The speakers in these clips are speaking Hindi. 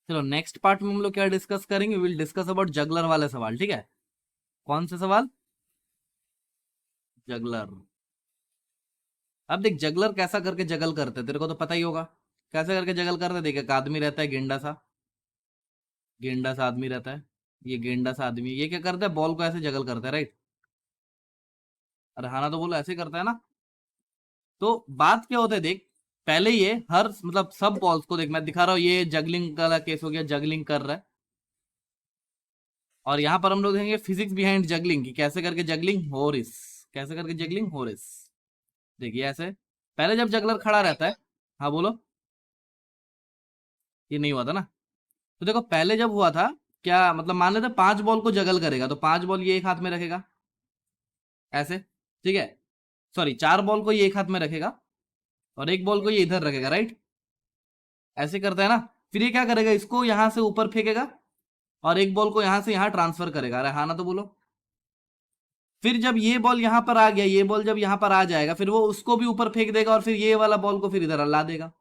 चलो नेक्स्ट पार्ट में हम लोग क्या डिस्कस करेंगे, विल डिस्कस अबाउट जगलर वाले सवाल, ठीक है। कौन से सवाल? जगलर। अब देख जगलर कैसा करके जगल करते हैं, तेरे को तो पता ही होगा कैसे करके जगल करते हैं। देख एक आदमी रहता है गेंडा सा आदमी रहता है। ये गेंडा सा आदमी ये क्या करता है, बॉल को ऐसे जगल करता है, राइट। अरे हाँ ना, तो बोलो ऐसे करता है ना। तो बात क्या होता है देख, पहले ये हर मतलब सब बॉल्स को देख, मैं दिखा रहा हूँ, ये जगलिंग का केस हो गया, जगलिंग कर रहा है। और यहाँ पर हम लोग देखेंगे फिजिक्स बिहाइंड जगलिंग की, कैसे करके जगलिंग हो रही, कैसे करके जगलिंग हो रही। देखिए ऐसे पहले जब जगलर खड़ा रहता है। हाँ बोलो। ये नहीं हुआ था ना। तो देखो पहले जब हुआ था, क्या मतलब मान लेते 5 बॉल को जगल करेगा, तो 5 बॉल ये एक हाथ में रखेगा ऐसे, ठीक है। सॉरी 4 बॉल को ये एक हाथ में रखेगा और एक बॉल को ये इधर रखेगा, राइट। ऐसे करता है ना। फिर ये क्या करेगा, इसको यहां से ऊपर फेंकेगा और एक बॉल को यहां से यहां ट्रांसफर करेगा। अरे हाँ ना, तो बोलो। फिर जब ये बॉल यहां पर आ गया, ये बॉल जब यहां पर आ जाएगा, फिर वो उसको भी ऊपर फेंक देगा और फिर ये वाला बॉल को फिर इधर ला देगा।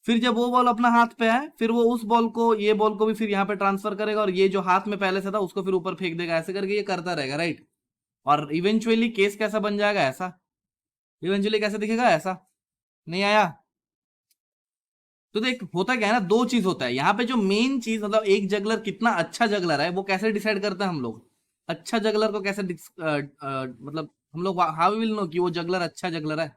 फिर जब वो बॉल अपना हाथ पे है, फिर वो उस बॉल को, ये बॉल को भी फिर यहाँ पे ट्रांसफर करेगा और ये जो हाथ में पहले से था उसको फिर ऊपर फेंक देगा। ऐसे करके ये करता रहेगा, राइट। और इवेंचुअली केस कैसा बन जाएगा, ऐसा। इवेंचुअली कैसे दिखेगा, ऐसा। नहीं आया। तो देख होता क्या है ना, दो चीज होता है यहाँ पे। जो मेन चीज मतलब एक जगलर कितना अच्छा जगलर है वो कैसे डिसाइड करते हैं हम लोग। अच्छा जगलर को कैसे मतलब हम लोग हाउ विल नो कि वो जगलर अच्छा जगलर है।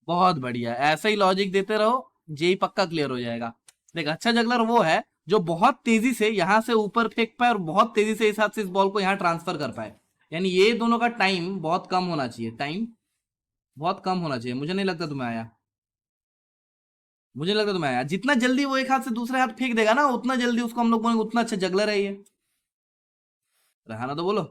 बहुत बढ़िया, ऐसा ही लॉजिक देते रहो, जेई पक्का क्लियर हो जाएगा। देख अच्छा जगलर वो है जो बहुत तेजी से यहां से ऊपर फेंक पाए और बहुत तेजी से इस हाथ से इस बॉल को यहां ट्रांसफर कर पाए। यानी ये दोनों का टाइम बहुत कम होना चाहिए, टाइम बहुत कम होना चाहिए। मुझे नहीं लगता तुम्हें आया, मुझे नहीं लगता तुम्हें आया। जितना जल्दी वो एक हाथ से दूसरे हाथ फेंक देगा ना, उतना जल्दी उसको हम लोग बोलेंगे उतना अच्छा जगलर है ये। रहा ना, तो बोलो।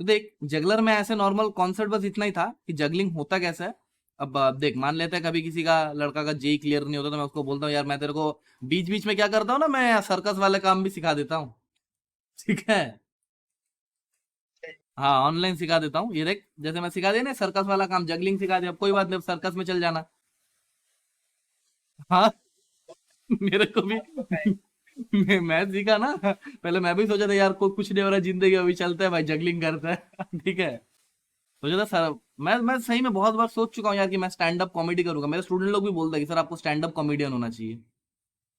तो देख जगलर में ऐसे नॉर्मल कॉन्सेप्ट बस इतना ही था कि जगलिंग होता कैसा है। अब देख मान लेते हैं कभी किसी का लड़का का जेई क्लियर नहीं होता, तो मैं उसको बोलता हूँ यार मैं तेरे को बीच बीच में क्या करता हूँ ना, मैं सर्कस वाले काम भी सिखा देता हूँ। ठीक है। हाँ ऑनलाइन सिखा देता हूँ। ये देख जैसे मैं सिखा दिया ना सर्कस वाला काम, जगलिंग सिखा दिया, अब कोई बात नहीं, अब सर्कस में चल जाना। हाँ। मेरे को भी मैं सीखा ना, पहले मैं भी सोचा था यार कोई कुछ नहीं हो रहा जिंदगी, अभी चलता है भाई जगलिंग करता है ठीक है। सोचा था सर, मैं सही में बहुत बार सोच चुका हूँ यार कि मैं स्टैंड अप कॉमेडी करूंगा। मेरे स्टूडेंट लोग भी बोलते हैं कि सर आपको स्टैंड अप कॉमेडियन होना चाहिए।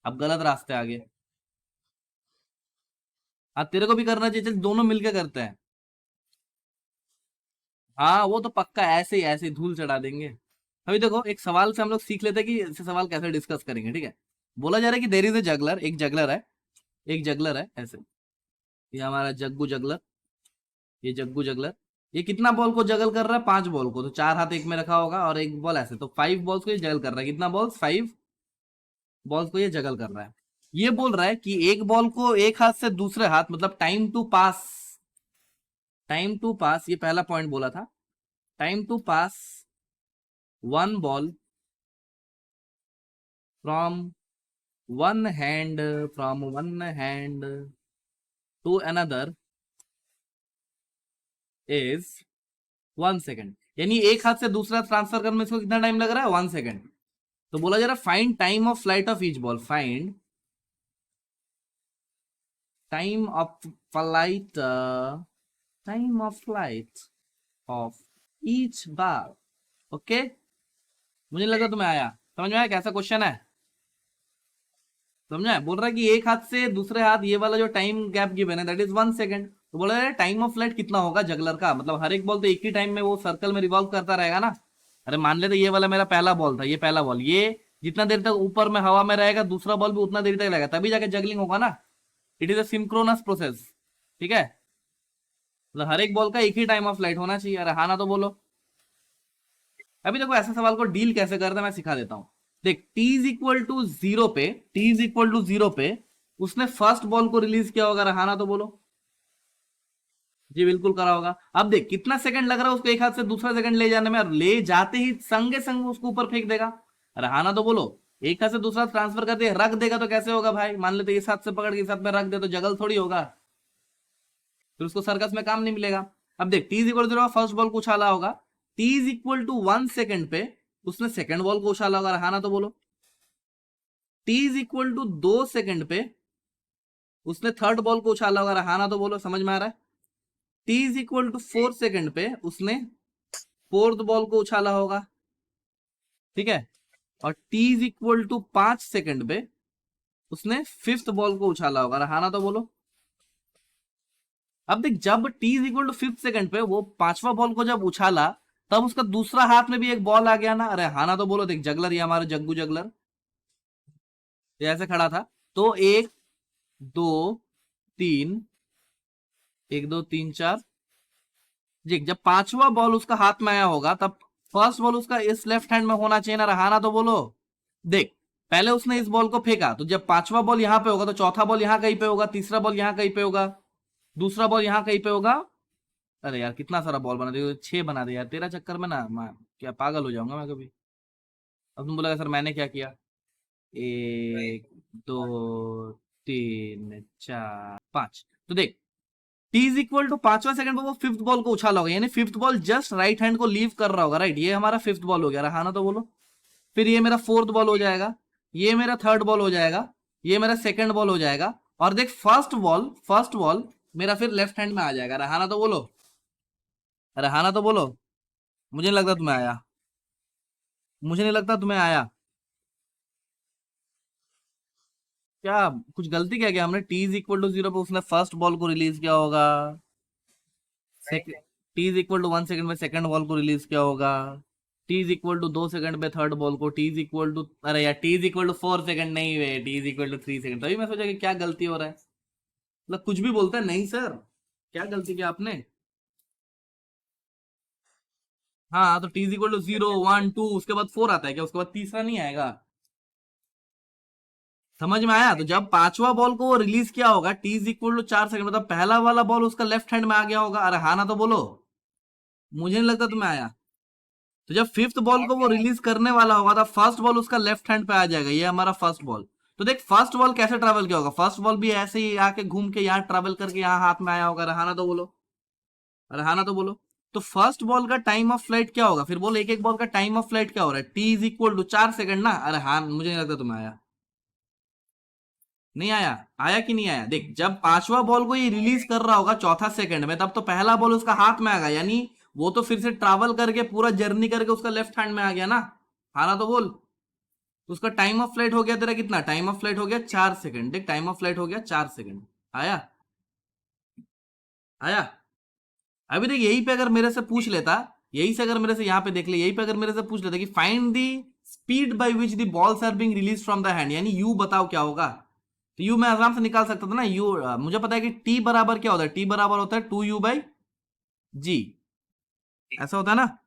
अब गलत रास्ते आगे। हाँ तेरे को भी करना चाहिए, चल दोनों मिलकर करते हैं। हाँ वो तो पक्का, ऐसे ही धूल चढ़ा देंगे। अभी देखो एक सवाल से हम लोग सीख लेते हैं कि ऐसे सवाल कैसे डिस्कस करेंगे, ठीक है। बोला जा रहा है कि देर इज ए जगलर, एक जगलर है, एक जगलर है ऐसे। ये हमारा जग्गू जगलर, ये जग्गू जगलर। ये कितना बॉल को जगल कर रहा है, 5 बॉल को। तो 4 हाथ एक में रखा होगा और एक बॉल ऐसे, तो 5 बॉल्स को ये जगल कर रहा है। कितना बॉल्स, 5 बॉल्स को ये जगल कर रहा है। ये बोल रहा है कि एक बॉल को एक हाथ से दूसरे हाथ, मतलब time to pass, time to pass, ये पहला पॉइंट बोला था। Time to pass one ball from one hand, from one hand to another is 1 second. यानी एक हाथ से दूसरा ट्रांसफर करने में इसको कितना टाइम लग रहा है, 1 सेकेंड। तो बोला जा रहा है find time of flight of each ball, find time of flight, time of flight of each bar. Okay. मुझे लगा तुम्हें आया, समझ में आया कैसा क्वेश्चन है। समझा है? बोल रहा है कि एक हाथ से दूसरे हाथ, ये वाला जो टाइम गैप गिवन है दैट इज 1 सेकेंड। तो बोल रहा है टाइम ऑफ फ्लाइट कितना होगा जगलर का, मतलब हर एक बॉल तो एक ही टाइम में वो सर्कल में रिवॉल्व करता रहेगा ना। अरे मान लेते ये वाला मेरा पहला बॉल था, ये पहला बॉल, ये जितना देर तक ऊपर में हवा में रहेगा दूसरा बॉल भी उतना देर तक रहेगा, तभी जाके जगलिंग होगा ना। It is a synchronous process, ठीक है। मतलब हर एक बॉल का एक ही टाइम ऑफ फ्लाइट होना चाहिए। अरे हाँ ना, तो बोलो। अभी देखो ऐसे सवाल को डील कैसे करते हैं मैं सिखा देता हूं। देख T is equal to zero पे, t is equal to zero पे उसने फर्स्ट बॉल को रिलीज किया होगा। रहाना तो बोलो। जी बिल्कुल करा होगा। अब देख कितना सेकंड लग रहा है उसको एक हाथ से दूसरा सेकंड ले जाने में, और ले जाते ही संगे संग उसको ऊपर फेंक देगा। रहाना तो बोलो। एक हाथ से दूसरा ट्रांसफर कर दे, रख देगा तो कैसे होगा भाई, मान लेते इस हाथ से पकड़ के इस हाथ में रख दे तो जगल थोड़ी होगा, फिर उसको सर्कस में काम नहीं मिलेगा। अब देख T is equal to first ball को उछाला होगा, T is equal to 1 second पे उसने सेकंड बॉल को उछाला होगा, हाँ ना तो बोलो। T is equal to 2 second पे उसने थर्ड बॉल को उछाला होगा, हाँ ना तो बोलो, समझ में आ रहा है। T is equal to 4 second पे उसने फोर्थ बॉल को उछाला होगा, ठीक है। और T is equal to 5 second पे उसने फिफ्थ बॉल को उछाला होगा, हाँ ना तो बोलो। अब देख, जब T is equal to 5th second पे वो पांचवा बॉल को जब उछाला, तब उसका दूसरा हाथ में भी एक बॉल आ गया ना, अरे हाँ ना तो बोलो। देख जगलर, ये हमारा जग्गू जगलर, ये ऐसे खड़ा था, तो 1 2 3, 1 2 3 4, जी जब पांचवा बॉल उसका हाथ में आया होगा, तब फर्स्ट बॉल उसका इस लेफ्ट हैंड में होना चाहिए ना, रहा ना तो बोलो। देख, पहले उसने इस बॉल को फेंका, तो जब पांचवा बॉल यहां पे होगा तो चौथा बॉल यहां कहीं पे होगा, तीसरा बॉल यहां कहीं पे होगा, दूसरा बॉल यहां कहीं पे होगा। अरे यार कितना सारा बॉल बना दिया, 6 बना दिया यार तेरा चक्कर में ना, मैं क्या पागल हो जाऊंगा मैं कभी। अब तुम बोला सर मैंने क्या किया, 1 2 3 4 5, तो देख टी इज इक्वल टू पांचवा सेकंड पर वो फिफ्थ बॉल को उछाला होगा, यानी fifth ball just right hand को लीव कर रहा होगा, राइट। ये हमारा फिफ्थ बॉल हो गया, रहा ना तो बोलो। फिर ये मेरा फोर्थ बॉल हो जाएगा, ये मेरा थर्ड बॉल हो जाएगा, ये मेरा सेकंड बॉल हो जाएगा। और देख फर्स्ट बॉल मेरा फिर लेफ्ट हैंड में आ जाएगा, रहा ना तो बोलो। रहा ना तो बोलो। मुझे नहीं लगता तुम्हें आया, मुझे नहीं लगता तुम्हें आया। क्या कुछ गलती क्या किया हमने, टी इज इक्वल टू 0 पे उसने फर्स्ट बॉल को रिलीज किया होगा, T is equal to 1 second में सेकंड बॉल को रिलीज किया होगा, T is equal to 2 second पे थर्ड बॉल को, टी इज इक्वल टू, अरे यार t is equal to 4 second नहीं वे, t is equal to 3 second. तभी मैं सोचा कि क्या गलती हो रहा है, मतलब कुछ भी बोलता है, नहीं सर क्या गलती किया आपने। हाँ तो टी इज इक्वल टू 0 1 2, उसके बाद 4 आता है क्या, उसके बाद तीसरा नहीं आएगा। समझ में आया। तो जब पांचवा बॉल को वो रिलीज किया होगा, T is equal to 4 second, मतलब पहला वाला बॉल उसका लेफ्ट हैंड में आ गया होगा, अरे हाँ ना तो बोलो। मुझे नहीं लगता तुम्हें आया। तो जब फिफ्थ बॉल को वो रिलीज करने वाला होगा, तो फर्स्ट बॉल उसका लेफ्ट हैंड पे आ जाएगा, ये हमारा फर्स्ट बॉल। तो देख फर्स्ट बॉल कैसे ट्रेवल किया होगा, फर्स्ट बॉल भी ऐसे ही आके घूम के यहाँ ट्रेवल करके यहाँ हाथ में आया होगा, रहाना तो बोलो, रहाना तो बोलो। तो फर्स्ट बॉल का टाइम ऑफ फ्लाइट क्या होगा, फिर बोलो एक एक बॉल का टाइम ऑफ फ्लाइट क्या हो रहा है, T is equal to 4 second ना, अरे हाँ मुझे नहीं लगता तुम्हें आया। नहीं आया, आया कि नहीं आया। देख जब पांचवा बॉल को ये रिलीज कर रहा होगा चौथा सेकंड में, तब तो पहला बॉल उसका हाथ में आ गया, यानी वो तो फिर से ट्रैवल करके पूरा जर्नी करके उसका लेफ्ट हैंड में आ गया ना, हाँ ना तो बोल। तो उसका टाइम ऑफ फ्लाइट हो गया तेरा कितना, टाइम ऑफ फ्लाइट हो गया 4 सेकंड। देख टाइम ऑफ फ्लाइट हो गया 4 सेकंड। आया, आया। अभी देख यही पे अगर मेरे से पूछ लेता, यही से अगर मेरे से यहाँ पे देख ले, यही पे अगर मेरे से पूछ लेता कि find the speed by which the balls are being release from the hand, यानी यू बताओ क्या होगा, तो यू मैं आराम से निकाल सकता था ना। यू मुझे पता है कि टी बराबर क्या होता है, टी बराबर होता है 2u/g, ऐसा होता है ना,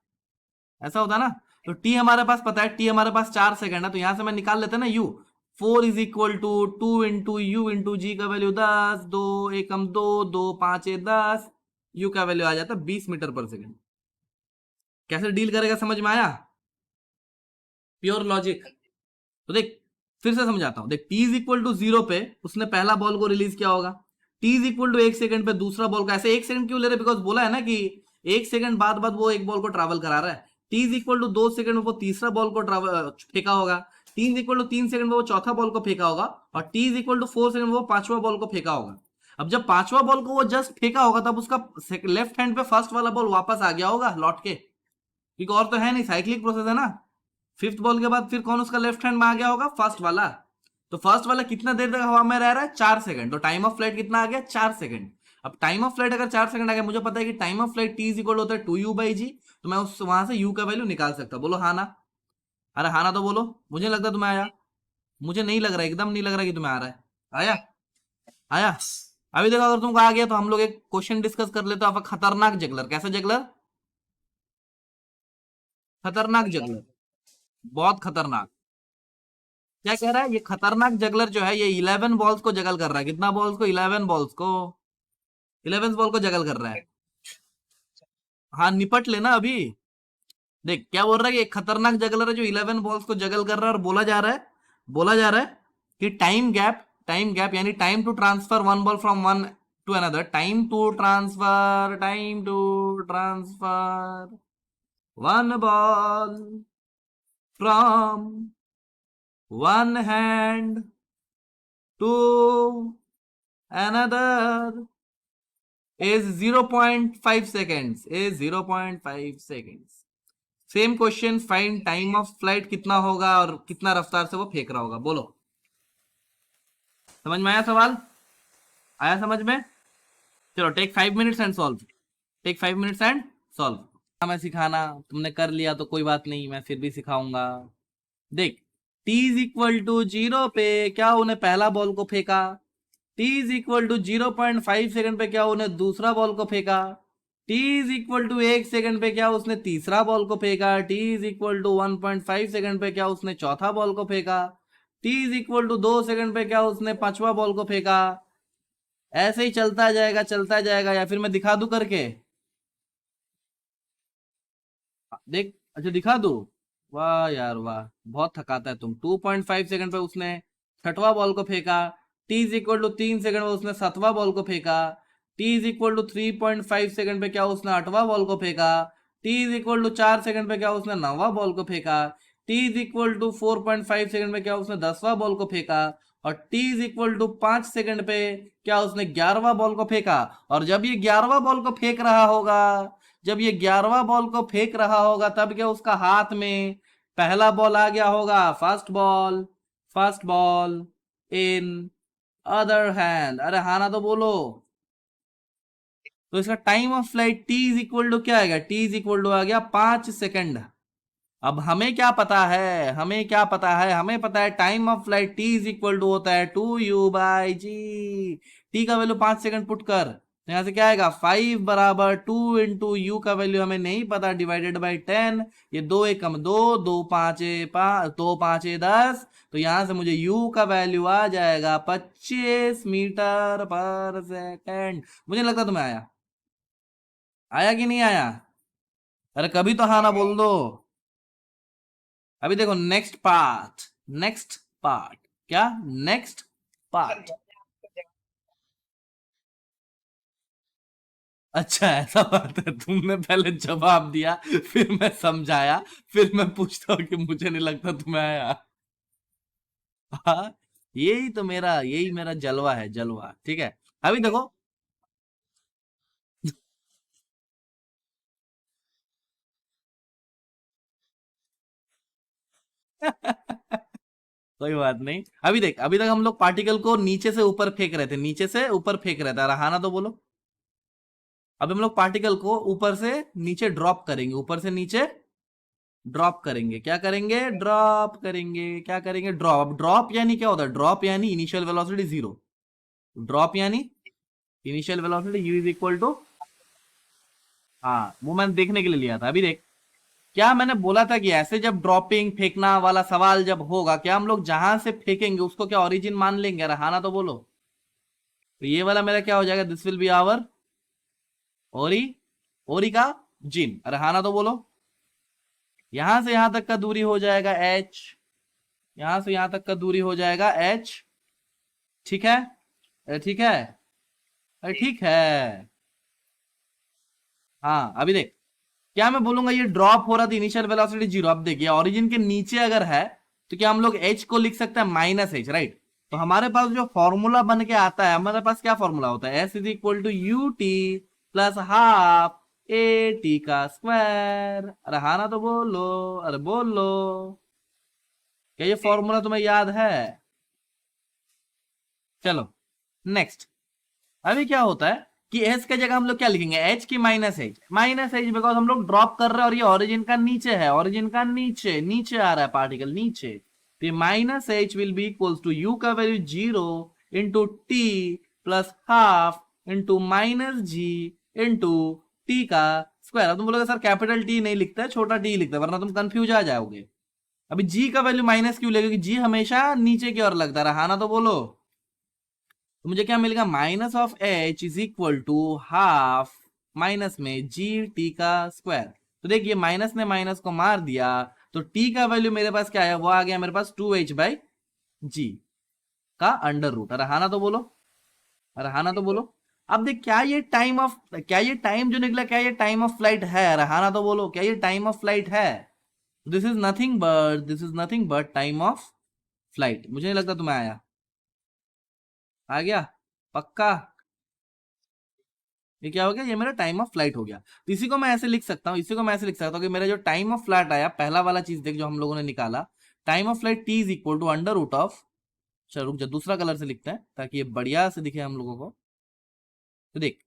ऐसा होता है ना। तो टी हमारे पास पता है, टी हमारे पास 4 सेकंड है, तो यहां से मैं निकाल लेता ना यू। 4 = 2 × u × g का वैल्यू 10, 2 × 1 = 2, 2 × 5 = 10, यू का वैल्यू आ जाता है 20 मीटर पर सेकंड। कैसे डील करेगा समझ में आया, प्योर लॉजिक। तो देख फिर से समझाता हूं, देख टी इज इक्वल टू 0 पे उसने पहला बॉल को रिलीज किया होगा, T is equal to 1 second पे दूसरा बॉल का, ऐसे 1 सेकंड क्यों ले रहे, बिकॉज बोला है ना कि 1 सेकंड बाद बाद वो एक बॉल को ट्रैवल करा रहा है। T is equal to 2 second में वो तीसरा बॉल को फेंका होगा, T is equal to 3 second में वो चौथा बॉल को फेंका होगा, और T is equal to 4 second में वो पांचवा बॉल को फेंका होगा। अब जब पांचवा बॉल को वो जस्ट फेंका होगा, तब उसका लेफ्ट हैंड पे फर्स्ट वाला बॉल वापस आ गया होगा लौट के, क्योंकि और तो है नहीं, साइक्लिक प्रोसेस है ना। फिफ्थ बॉल के बाद फिर कौन उसका लेफ्ट हैंड में आ गया होगा, फर्स्ट वाला। तो फर्स्ट वाला कितना देर तक हवा में रह रहा है, 4 सेकंड, तो टाइम ऑफ फ्लाइट कितना आ गया, 4 सेकंड। अब टाइम ऑफ फ्लाइट अगर 4 सेकंड आ गया, मुझे पता है कि time of flight t is equal होता है 2u/g, तो मैं उस वहां से u का वैल्यू निकाल सकता, बोलो हाँ ना। अरे हाँ ना तो बोलो। मुझे लगता तुम्हें आया, मुझे नहीं लग रहा, एकदम नहीं लग रहा कि तुम्हें आ रहा है। आया, आया। अभी देखो अगर तुमको आ गया तो हम लोग एक क्वेश्चन डिस्कस कर लेते हैं, खतरनाक जगलर, कैसे जगलर, खतरनाक जगलर, बहुत खतरनाक। क्या कह रहा है ये खतरनाक जगलर जो है, ये 11 बॉल्स को जगल कर रहा है, कितना बॉल्स को, 11 बॉल्स को, 11 बॉल को जगल कर रहा है। हाँ निपट लेना अभी। देख क्या बोल रहा है कि एक खतरनाक जगलर है जो 11 बॉल्स को जगल कर रहा है, और बोला जा रहा है कि टाइम गैप यानी time to transfer one ball from one to another, time to transfer one ball from one hand to another is 0.5 seconds, is 0.5 seconds. Same question, find time of flight कितना होगा और कितना रफ्तार से वो फेंक रहा होगा, बोलो। समझ में आया सवाल? आया समझ में? चलो take 5 minutes and solve, take 5 minutes and solve. मैं सिखाना, तुमने कर लिया तो कोई बात नहीं, मैं फिर भी सिखाऊंगा। देख, t इज इक्वल टू 0 पे क्या उन्हें पहला बॉल को फेंका, t is equal to 0.5 second पे क्या उन्हें दूसरा बॉल को फेंका, t is equal to 1 second पे क्या उसने तीसरा बॉल को फेंका, t is equal to 1.5 second पे क्या उसने चौथा बॉल को फेंका, t is equal to 2 second पे क्या उसने पांचवा बॉल को फेंका। ऐसे ही चलता जाएगा, या फिर मैं दिखा दूं करके, देख, अच्छा दिखा दूं। वाह यार वाह, बहुत थकाता है तुम। 2.5 सेकंड पे उसने छठवा बॉल को फेंका, t is equal to 3 second पे उसने सातवां बॉल को फेंका, t is equal to 3.5 second पे क्या उसने आठवां बॉल को फेंका, t is equal to 4 second पे क्या उसने नौवां बॉल को फेंका, t is equal to 4.5 second पे क्या उसने 10वां बॉल को फेंका, और T is equal to 5 second पे क्या उसने 11वां बॉल को फेंका। और जब ये 11वां बॉल को फेंक रहा होगा, जब ये 11वां बॉल को फेंक रहा होगा, तब क्या उसका हाथ में पहला बॉल आ गया होगा, first ball in other hand. अरे हाँ ना तो बोलो। तो इसका time of flight t is equal to क्या आएगा, t इज इक्वल टू आ गया 5 सेकंड। अब हमें क्या पता है, हमें पता है time of flight t is equal to होता है 2u/g। t का वैल्यू 5 सेकंड पुट कर, तो यहां से क्या आएगा, 5 बराबर 2 इंटू यू का वैल्यू हमें नहीं पता, डिवाइडेड बाई 10। ये 2 एक कम 2, 2 5 5, 2 5 10, तो यहां से मुझे u का वैल्यू आ जाएगा 25 मीटर पर सेकेंड। मुझे लगता तुम्हें आया, आया कि नहीं आया? अरे कभी तो हाँ ना बोल दो। अभी देखो नेक्स्ट पार्ट, क्या नेक्स्ट पार्ट। अच्छा ऐसा बात है, तुमने पहले जवाब दिया, फिर मैं समझाया, फिर मैं पूछता हूँ कि मुझे नहीं लगता तुम्हें आया। हाँ, यही मेरा जलवा है, जलवा। ठीक है, अभी देखो। कोई बात नहीं। अभी देख, अभी तक हम लोग पार्टिकल को नीचे से ऊपर फेंक रहे थे, नीचे से ऊपर फेंक रहे थे। अरे हाँ ना तो बोलो। अब हम लोग पार्टिकल को ऊपर से नीचे ड्रॉप करेंगे, ऊपर से नीचे ड्रॉप करेंगे। क्या करेंगे, ड्रॉप करेंगे। क्या करेंगे, ड्रॉप। ड्रॉप यानी क्या होता है, ड्रॉप यानी इनिशियल वेलोसिटी 0। ड्रॉप यानी initial velocity u is equal to, हाँ वो मैंने देखने के लिए लिया था। अभी देख, क्या मैंने बोला था कि ऐसे जब ड्रॉपिंग फेंकना वाला सवाल जब होगा, क्या हम लोग जहां से फेंकेंगे उसको क्या ओरिजिन मान लेंगे? अरे हाँ ना तो बोलो। तो ये वाला मेरा क्या हो जाएगा, दिस विल बी आवर ओरी, ओरी का जिन। अरे हाँ ना तो बोलो। यहां से यहां तक का दूरी हो जाएगा h, यहां से यहां तक का दूरी हो जाएगा h। ठीक है, अरे ठीक है, अरे ठीक है। हाँ अभी देख, क्या मैं बोलूंगा ये ड्रॉप हो रहा था, इनिशियल वेलोसिटी 0। अब देखिए ओरिजिन के नीचे अगर है, तो क्या हम लोग h को लिख सकते हैं -h, राइट? तो हमारे पास जो फॉर्मूला बन के आता है, हमारे पास क्या फॉर्मूला होता है, s is equal to u t plus half a t का स्क्वायर। अरे हाँ ना तो बोलो, अरे बोलो। क्या ये फॉर्मूला तुम्हें याद है? चलो नेक्स्ट। अभी क्या होता है कि एच की जगह हम लोग क्या लिखेंगे, एच की माइनस एच बिकॉज हम लोग ड्रॉप कर रहे हैं और ये ओरिजिन का नीचे है, ओरिजिन का नीचे नीचे आ रहा है पार्टिकल, नीचे। तो -h will be equals to u का value 0 into t plus half into -g into t का स्क्वायर। अब तुम बोलोगे सर कैपिटल टी नहीं लिखता है, छोटा टी लिखता है, वरना तुम कंफ्यूज आ जाओगे। अभी g का वैल्यू माइनस क्यों लेगा, क्योंकि g हमेशा नीचे की ओर लगता रहा, ना तो बोलो। तो मुझे क्या मिलेगा, -h is equal to half minus में जी टी का स्क्वायर। तो देखिए माइनस ने माइनस को मार दिया, तो t का वैल्यू मेरे पास क्या है, वो आ गया मेरे पास 2h/g का अंडर रूट। अरे हाँ ना तो बोलो, अरे हाँ ना तो बोलो। अब देख, क्या ये टाइम जो निकला, क्या ये टाइम ऑफ फ्लाइट है? अरे हाँ ना तो बोलो, क्या ये टाइम ऑफ फ्लाइट है? This is nothing but time of flight. मुझे नहीं लगता तुम्हें आया, आ गया पक्का? ये क्या हो गया, ये मेरा टाइम ऑफ फ्लाइट हो गया। तो इसी को मैं ऐसे लिख सकता हूँ, इसी को मैं ऐसे लिख सकता हूँ कि मेरा जो टाइम ऑफ फ्लाइट आया, पहला वाला चीज देख जो हम लोगों ने निकाला, time of flight t is equal to under root of, चलो रुक जा दूसरा कलर से लिखते हैं ताकि ये बढ़िया से दिखे हम लोगों को। तो देख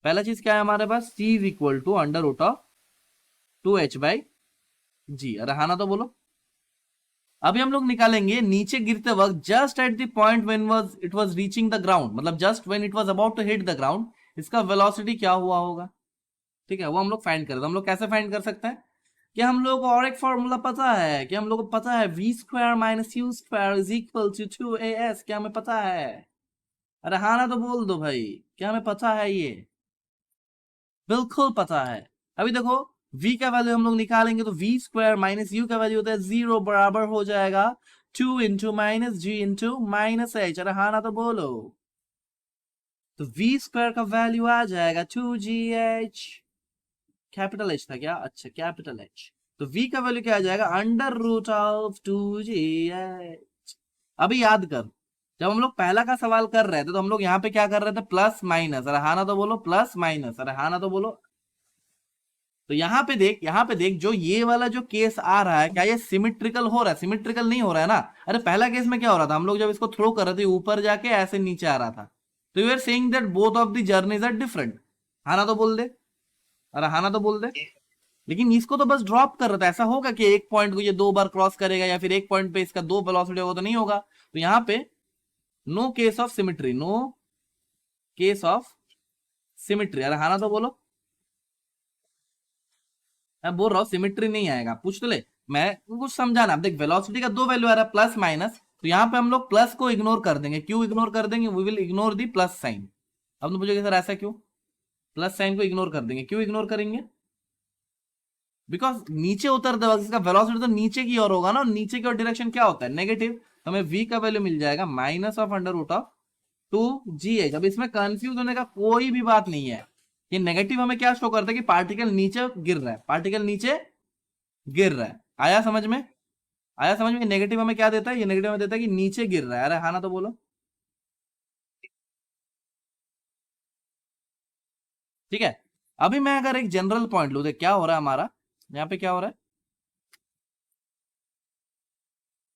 पहला चीज क्या है हमारे पास, t is equal to under root of 2h/g। अरे हाँ ना तो बोलो। अभी हम लोग निकालेंगे नीचे गिरते वक्त just at the point when was it was reaching the ground, मतलब just when it was about to hit the ground, इसका वेलोसिटी क्या हुआ होगा। ठीक है, वो हम लोग फाइंड करें। तो हम लोग कैसे फाइंड कर सकते हैं कि हम लोग को और एक फॉर्मूला पता है, कि हम लोग को पता है v² - u² is equal to 2as। क्या हमें पता है? अरे हाँ ना तो बोल दो भाई, क्या हमें पता है ये? बिल्कुल पता है। अभी देखो v का वैल्यू हम लोग निकालेंगे तो v² - u का वैल्यू होता है 0, बराबर हो जाएगा 2 इंटू -g इंटू -h। अरे हाँ ना तो बोलो। तो v² का वैल्यू आ जाएगा 2gh। कैपिटल एच था क्या? अच्छा कैपिटल एच। तो v का वैल्यू क्या आ जाएगा, अंडर रूट ऑफ 2gh। अभी याद कर, जब हम लोग पहला का सवाल कर रहे थे तो हम लोग यहाँ पे क्या कर रहे थे, प्लस माइनस। अरे हाँ ना तो बोलो, प्लस माइनस। अरे हाँ ना तो बोलो। तो यहाँ पे देख, यहाँ पे देख, जो ये वाला जो केस आ रहा है, क्या ये सिमिट्रिकल हो रहा है? सिमिट्रिकल नहीं हो रहा है ना। अरे पहला केस में क्या हो रहा था, हम लोग जब इसको थ्रो कर रहे थे ऊपर जाके ऐसे नीचे आ रहा था। तो you are saying that both of the journeys are different. हाँ ना तो बोल दे। अरे हाँ ना तो बोल दे। लेकिन इसको तो बस ड्रॉप कर रहा था, ऐसा होगा कि एक पॉइंट को ये 2 बार क्रॉस करेगा या फिर एक पॉइंट पे इसका 2 वेलोसिटी होगा, तो नहीं होगा। तो यहाँ पे no case of symmetry, no case of symmetry. अरे हाँ ना तो बोलो। मैं बोल रहा हूँ सिमिट्री नहीं आएगा, पूछ तो ले। मैं कुछ समझाना, देख वेलोसिटी का 2 वैल्यू आ रहा है, प्लस माइनस। तो यहाँ पे हम लोग प्लस को इग्नोर कर देंगे। क्यों इग्नोर कर देंगे? We will ignore the plus sign. अब तो पूछोगे सर ऐसा क्यों? प्लस साइन को इग्नोर कर देंगे। क्यों इग्नोर करेंगे? बिकॉज नीचे उतरते वक्त इसका वेलोसिटी तो नीचे की ओर होगा ना, नीचे की ओर डायरेक्शन क्या होता है, नेगेटिव। हमें v का वैल्यू मिल जाएगा minus of under root of 2gh। अब इसमें कंफ्यूज होने का कोई भी बात नहीं है। ये नेगेटिव हमें क्या शो करता है कि पार्टिकल नीचे गिर रहा है, पार्टिकल नीचे गिर रहा है। आया समझ में? आया समझ में? नेगेटिव हमें क्या देता है, ये नेगेटिव हमें देता है कि नीचे गिर रहा है। अरे हाँ ना तो बोलो। ठीक है, अभी मैं अगर एक जनरल पॉइंट लू, देख क्या हो रहा है हमारा यहाँ पे, क्या हो रहा है,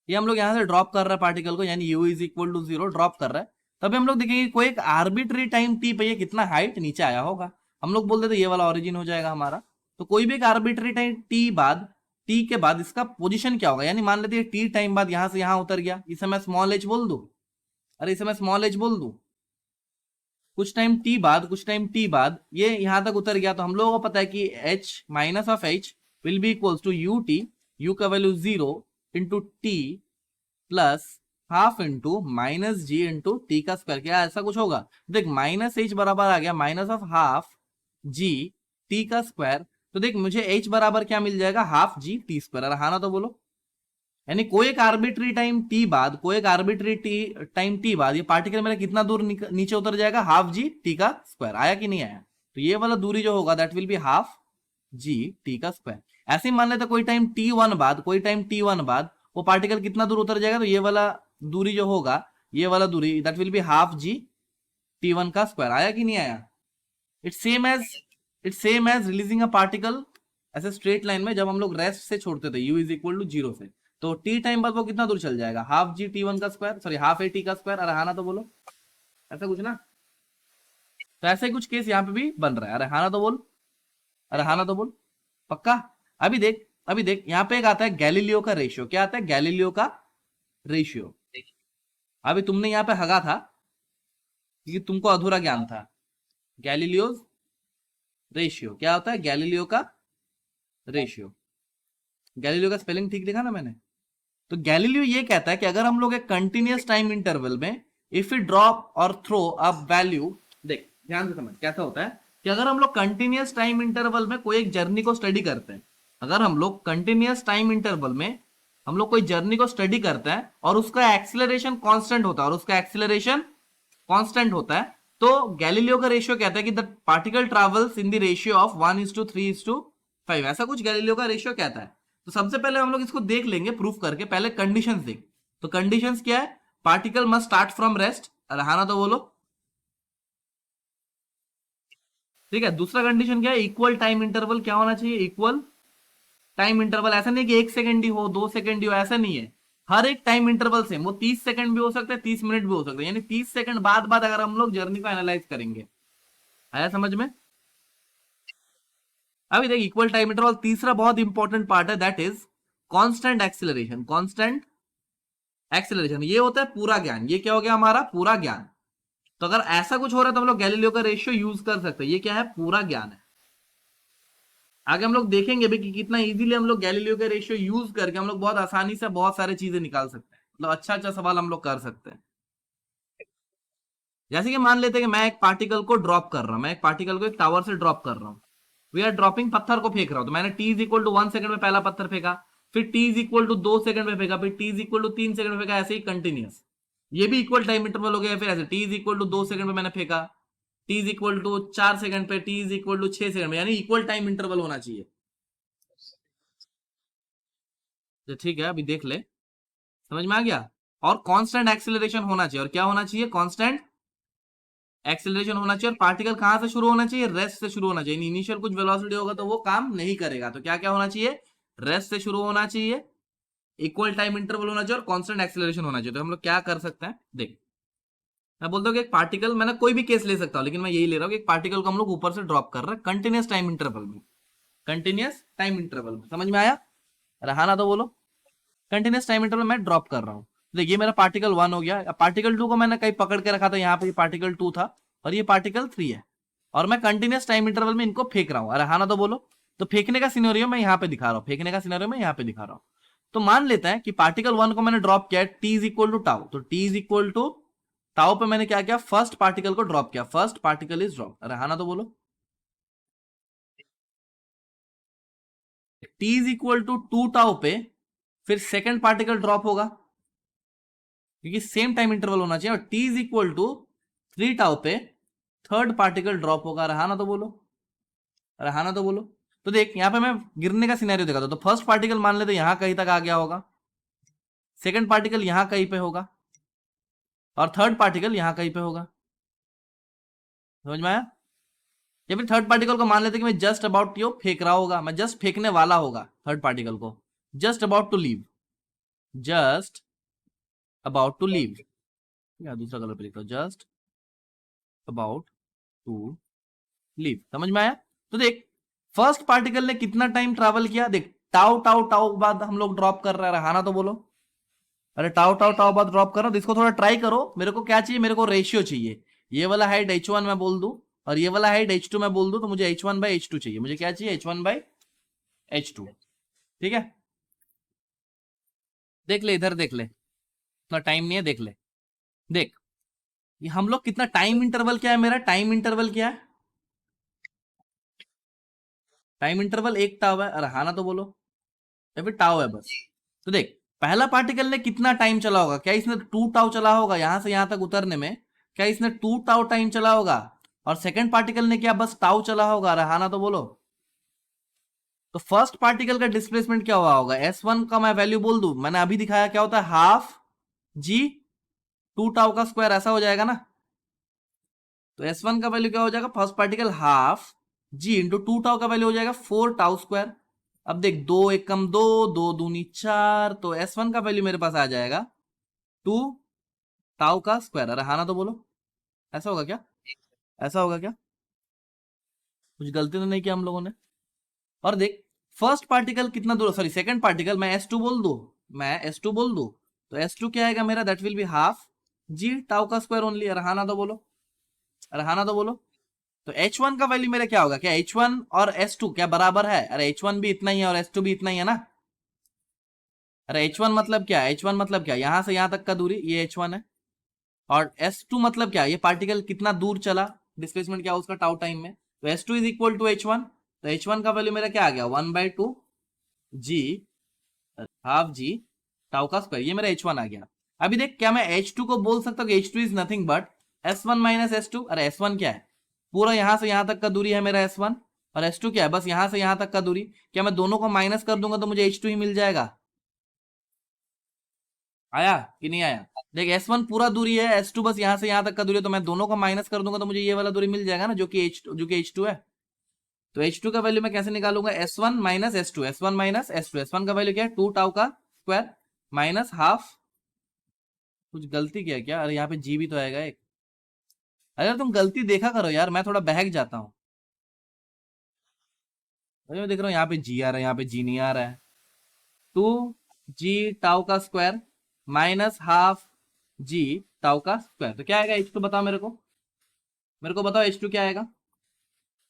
ये हम लोग यहाँ से ड्रॉप कर रहे हैं पार्टिकल को, यानी u is equal to 0 drop कर रहा है। तभी हम लोग देखेंगे कोई एक आर्बिट्री टाइम t पे ये कितना हाइट नीचे आया होगा। हम लोग बोल देते ये वाला ओरिजिन हो जाएगा हमारा। तो कोई भी एक आर्बिट्री टाइम t बाद, t के बाद इसका पोजीशन क्या होगा, यानी मान लेते हैं t टाइम बाद यहाँ से यहाँ उतर गया, इसे मैं स्मॉल h बोल दूं। अरे इसे मैं स्मॉल h बोल दूं। कुछ टाइम t बाद, कुछ टाइम t बाद ये यहां तक उतर गया, तो हम लोगों को पता है कि h minus of h will be equals to ut, u का value 0 into t plus half into minus g into t का स्क्वायर। क्या ऐसा कुछ होगा? देख माइनस एच बराबर आ गया minus of half G T का स्क्वायर। तो देख मुझे एच बराबर क्या मिल जाएगा, हाफ जी टी स्क्वायर। अरे हाँ ना तो बोलो। यानी कोई एक आर्बिट्री टाइम टी बाद, कोई एक आर्बिट्री टाइम टी बाद ये पार्टिकल मेरा कितना दूर नीचे उतर जाएगा, हाफ जी टी का स्क्वायर। आया कि नहीं आया? तो ये वाला दूरी जो होगा that will be half G T का स्क्वायर। ऐसे ही मान लेते कोई टाइम t1 बाद, कोई टाइम t1 बाद वो पार्टिकल कितना दूर उतर जाएगा, तो ये वाला दूरी जो होगा, ये वाला दूरी that will be half g t1 का स्क्वायर। आया कि नहीं आया? It's same as, it's same as releasing a particle ऐसे स्ट्रेट लाइन में, जब हम लोग रेस्ट से छोड़ते थे u इज इक्वल टू 0 से, तो t टाइम बाद वो कितना दूर चल जाएगा, हाफ जी t1 का square, sorry half a t का स्क्वायर। अरे हाँ ना तो बोलो। ऐसा कुछ ना। तो ऐसे ही कुछ केस यहाँ पे भी बन रहा है। अरे हाँ ना तो बोल। अरे हाँ ना तो बोल पक्का। अभी देख, अभी देख यहाँ पे एक आता है गैलीलियो का रेशियो। क्या आता है? गैलीलियो का रेशियो। अभी तुमने यहाँ पे हगा था क्योंकि तुमको अधूरा ज्ञान था। गैलीलियो रेशियो क्या होता है? गैलीलियो का रेशियो। गैलीलियो का स्पेलिंग ठीक लिखा ना मैंने? तो गैलीलियो ये कहता है कि अगर हम लोग एक कंटिन्यूअस टाइम इंटरवल में इफ यू ड्रॉप और थ्रो अ वैल्यू, देख ध्यान से समझ कैसा होता है कि अगर हम लोग कंटिन्यूअस टाइम इंटरवल में कोई एक जर्नी को स्टडी करते हैं, अगर हम लोग कंटिन्यूअस टाइम इंटरवल में हम लोग कोई जर्नी को स्टडी करते हैं और उसका एक्सीलरेशन कांस्टेंट होता है, और उसका एक्सीलरेशन कांस्टेंट होता है, तो गैलीलियो का रेशियो कहता है कि the particle travels in the ratio of 1:3:5। ऐसा कुछ गैलीलियो का रेशियो कहता है। तो सबसे पहले हम लोग इसको देख लेंगे प्रूफ करके, पहले कंडीशंस देख। तो कंडीशंस क्या है? Particle must start from rest. अरे हाँ ना तो बोलो। ठीक है, दूसरा कंडीशन क्या है? इक्वल टाइम इंटरवल क्या होना चाहिए? Equal time interval. ऐसा नहीं कि 1 सेकंड ही हो, 2 सेकंड ही हो, ऐसा नहीं है। हर एक टाइम इंटरवल से वो 30 सेकंड भी हो सकते हैं, 30 मिनट भी हो सकते हैं, यानी 30 सेकंड बाद बाद अगर हम लोग जर्नी को एनालाइज करेंगे। आया समझ में? अभी देख, इक्वल टाइम इंटरवल तीसरा बहुत इंपॉर्टेंट पार्ट है, that is constant acceleration. Constant acceleration ये होता है पूरा ज्ञान। ये क्या हो गया? हमारा पूरा ज्ञान। तो अगर ऐसा कुछ हो रहा है तो हम लोग गैलीलियो का रेशियो यूज कर सकते हैं। ये क्या है? पूरा ज्ञान है। आगे हम लोग देखेंगे भी कि कितना इजीली हम लोग गैलीलियो का रेशियो यूज करके हम लोग बहुत आसानी से बहुत सारी चीजें निकाल सकते हैं, मतलब अच्छा अच्छा सवाल हम लोग कर सकते हैं। जैसे कि मान लेते हैं कि मैं एक पार्टिकल को ड्रॉप कर रहा हूं, मैं एक पार्टिकल को एक टावर से ड्रॉप कर रहा हूं। वी आर ड्रॉपिंग, पत्थर को फेंक रहा हूं। तो मैंने t is equal to 1 second में पहला पत्थर फेंका, फिर t is equal to 2 second में फेंका, फिर t is equal to 3 second में फेंका, ऐसे ही कंटिन्यूस। ये भी इक्वल टाइम इंटरवल हो गया। फिर ऐसे t is equal to 2 second में मैंने फेंका, t is equal to 4 second पे, t is equal to 6 second में, यानी इक्वल टाइम इंटरवल होना चाहिए। तो ठीक है, अभी देख ले, समझ में आ गया? और कांस्टेंट एक्सीलरेशन होना चाहिए। और क्या होना चाहिए? कांस्टेंट एक्सीलरेशन होना चाहिए। और पार्टिकल कहां से शुरू होना चाहिए? रेस्ट से शुरू होना चाहिए। इनिशियल कुछ वेलोसिटी होगा तो वो काम नहीं करेगा। तो क्या क्या होना चाहिए? रेस्ट से शुरू होना चाहिए, इक्वल टाइम इंटरवल होना चाहिए, और कांस्टेंट एक्सीलरेशन होना चाहिए। तो हम लोग क्या कर सकते हैं, देख, मैं बोलता हूँ कि एक पार्टिकल, मैंने कोई भी केस ले सकता हूँ, लेकिन मैं यही ले रहा हूँ कि एक पार्टिकल को हम लोग ऊपर से ड्रॉप कर रहे हैं कंटिन्यूस टाइम इंटरवल में। कंटिन्यूस टाइम इंटरवल में, समझ में आया? अरे हाँ ना तो बोलो। कंटिन्यूस टाइम इंटरवल में ड्रॉप कर रहा हूँ। देखिए मेरा पार्टिकल 1 हो गया। पार्टिकल 2 को मैंने कहीं पकड़ के रखा था, यहाँ पे पार्टिकल 2 था और ये पार्टिकल 3 है, और मैं कंटिन्यूस टाइम इंटरवल में इनको फेंक रहा हूँ। अरे हाँ ना तो बोलो। तो फेंकने का सिनेरियो मैं यहाँ पे दिखा रहा हूँ, फेंकने का सिनेरियो मैं यहाँ पे दिखा रहा हूँ। तो मान लेते हैं कि पार्टिकल 1 को मैंने ड्रॉप किया, t is equal to tau. तो t is equal to tau पे मैंने क्या किया? फर्स्ट पार्टिकल को ड्रॉप किया। First particle is drop. अरे हाँ ना तो बोलो। T is equal to 2 tau पे फिर सेकेंड पार्टिकल ड्रॉप होगा, क्योंकि सेम टाइम इंटरवल होना चाहिए। और T is equal to 3 tau पे थर्ड पार्टिकल ड्रॉप होगा। रहा ना तो बोलो। रहा ना तो बोलो। तो देख, यहां पे मैं गिरने का सिनेरियो देखा था। तो फर्स्ट पार्टिकल मान लेते यहां कहीं तक आ गया होगा, सेकंड पार्टिकल यहां कहीं पे होगा, और थर्ड पार्टिकल यहां कहीं पे होगा। समझ में आया? या फिर थर्ड पार्टिकल को मान लेते कि मैं जस्ट अबाउट यो फेंक रहा होगा, मैं जस्ट फेंकने वाला होगा थर्ड पार्टिकल को, just about to leave, just about to leave, या दूसरा कलर पे लिखता हूं, जस्ट अबाउट टू लीव। समझ में आया? तो देख, फर्स्ट पार्टिकल ने कितना टाइम ट्रैवल किया? देख, टाउ टाउ टाउ बाद हम लोग ड्रॉप कर रहे हैं। हाँ ना तो बोलो। अरे टाउ टाउ टाउ बाद ड्रॉप कर रहा हूं, तो इसको थोड़ा ट्राई करो। मेरे को क्या चाहिए? मेरे को रेशियो चाहिए। ये वाला हाइट h1 मैं बोल दूं, और ये वाला हाइट h2 मैं बोल दूं, तो मुझे h1/h2 चाहिए। मुझे क्या चाहिए? h1/h2। ठीक है, देख ले इधर, देख ले, इतना टाइम नहीं है, देख ले। देख, ये हम लोग कितना टाइम इंटरवल क्या है? मेरा टाइम इंटरवल क्या है? टाइम इंटरवल 1 टाउ है। अरे हाँ ना तो बोलो। या फिर टाउ है बस। तो देख, पहला पार्टिकल ने कितना टाइम चला होगा? क्या इसने 2 टाउ चला होगा यहां से यहां तक उतरने में? क्या इसने 2 टाउ टाइम चला होगा? और सेकंड पार्टिकल ने क्या बस टाउ चला होगा? रहा ना तो बोलो। तो फर्स्ट पार्टिकल का डिस्प्लेसमेंट क्या हुआ होगा? S1 का मैं वैल्यू बोल दूं, मैंने अभी दिखाया क्या होता है, हाफ जी 2 टाउ का स्क्वायर, ऐसा हो जाएगा ना। तो S1 का वैल्यू क्या हो जाएगा? फर्स्ट पार्टिकल हाफ जी इंटू 2 टाउ का वैल्यू हो जाएगा 4 टाउ स्क्वायर। अब देख, 2 1 कम 2, 2 दूनी 4, तो S1 का वैल्यू मेरे पास आ जाएगा 2 टाउ का स्क्वायर। अरे हाँ ना तो बोलो। ऐसा होगा क्या? ऐसा होगा क्या? कुछ गलती तो नहीं किया हम लोगों ने? और देख, फर्स्ट पार्टिकल कितना दूर, सॉरी सेकंड पार्टिकल, मैं S2 बोल दूं, मैं S2 बोल दूं, तो S2 क्या आएगा मेरा? That will be half g tau का स्क्वायर ओनली। अरे हाँ ना तो बोलो। अरे हाँ ना तो बोलो। तो H1 का वैल्यू मेरा क्या होगा? क्या H1 और S2 क्या बराबर है? अरे H1 भी इतना ही है और S2 भी इतना ही है ना। अरे H1 मतलब क्या? H1 मतलब क्या? यहां से यहां तक का दूरी, ये H1 है। और S2 मतलब क्या? ये पार्टिकल कितना दूर चला, डिस्प्लेसमेंट क्या उसका टाउ टाइम में। तो S2 is equal to H1। तो H1 का वैल्यू मेरा क्या आ गया? 1/2 जी हाफ जी टाउ का स्क्वायर। ये मेरा H1 आ गया। अभी देख, क्या मैं H2 को बोल सकता हूँ कि H2 is nothing but S1 minus S2? अरे S1 क्या है? पूरा यहां से यहां तक का दूरी है मेरा S1, और H2 क्या है, बस यहां से यहां तक का दूरी। क्या मैं दोनों को माइनस कर दूंगा तो मुझे H2 ही मिल जाएगा? आया कि नहीं आया? देख S1 पूरा दूरी है, S2 बस यहां से यहां तक का दूरी है, तो मैं दोनों को माइनस कर दूंगा तो मुझे ये वाला दूरी मिल जाएगा ना, जो कि H2 है। तो H2 का वैल्यू मैं कैसे निकालूंगा? S1 minus S2, S1 minus S2। S1 का वैल्यू क्या है? 2 टाउ का स्क्वायर माइनस हाफ। कुछ गलती किया क्या? अरे यहाँ पे जी भी तो आएगा एक। अरे तुम गलती देखा करो यार, मैं थोड़ा बहक जाता हूँ। अरे मैं देख रहा हूँ यहाँ पे जी आ रहा है, यहाँ पे जी नहीं आ रहा है। 2 जी टाउ का square minus half g tau का स्क्वायर, तो क्या आएगा H2? बताओ मेरे को बताओ H2 क्या आएगा?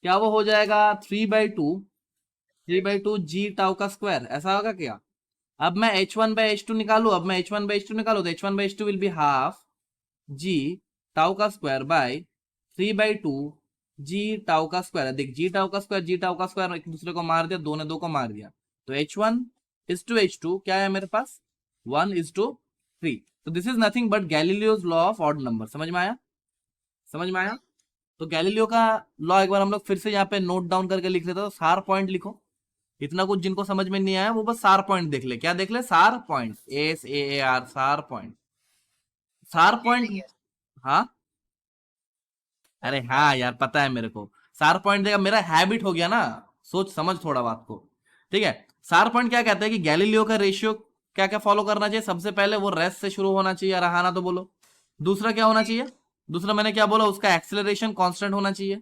क्या वो हो जाएगा 3/2 जी टाउ का स्क्वायर, ऐसा होगा क्या? अब मैं H1/H2 निकालू, तो H1/H2 will be half g tau का स्क्वायर बाय 3/2 जी टाउ का स्क्वायर। देख जी टाउ का स्क्वायर एक दूसरे को मार दिया, दो ने दो को मार दिया, तो H1:H2 क्या है मेरे पास? 1:3। तो this is nothing but Galileo's law of odd number. समझ में आया? समझ में आया? तो गैलीलियो का लॉ एक बार हम लोग फिर से यहाँ पे नोट डाउन करके लिख लेते, तो सार पॉइंट लिखो। इतना कुछ जिनको समझ में नहीं आया वो बस सार पॉइंट देख ले। क्या देख ले? सार पॉइंट, SAAR, सार पॉइंट। सार पॉइंट। हाँ, अरे हाँ यार, पता है मेरे को। सार पॉइंट देखा, मेरा हैबिट हो गया ना। सोच समझ थोड़ा बात को। ठीक है। सार पॉइंट क्या कहता है कि गैलीलियो का रेशियो क्या क्या फॉलो करना चाहिए? सबसे पहले वो रेस्ट से शुरू होना चाहिए, रहाना तो बोलो। दूसरा क्या होना चाहिए? दूसरा मैंने क्या बोला? उसका एक्सेलरेशन कांस्टेंट होना चाहिए।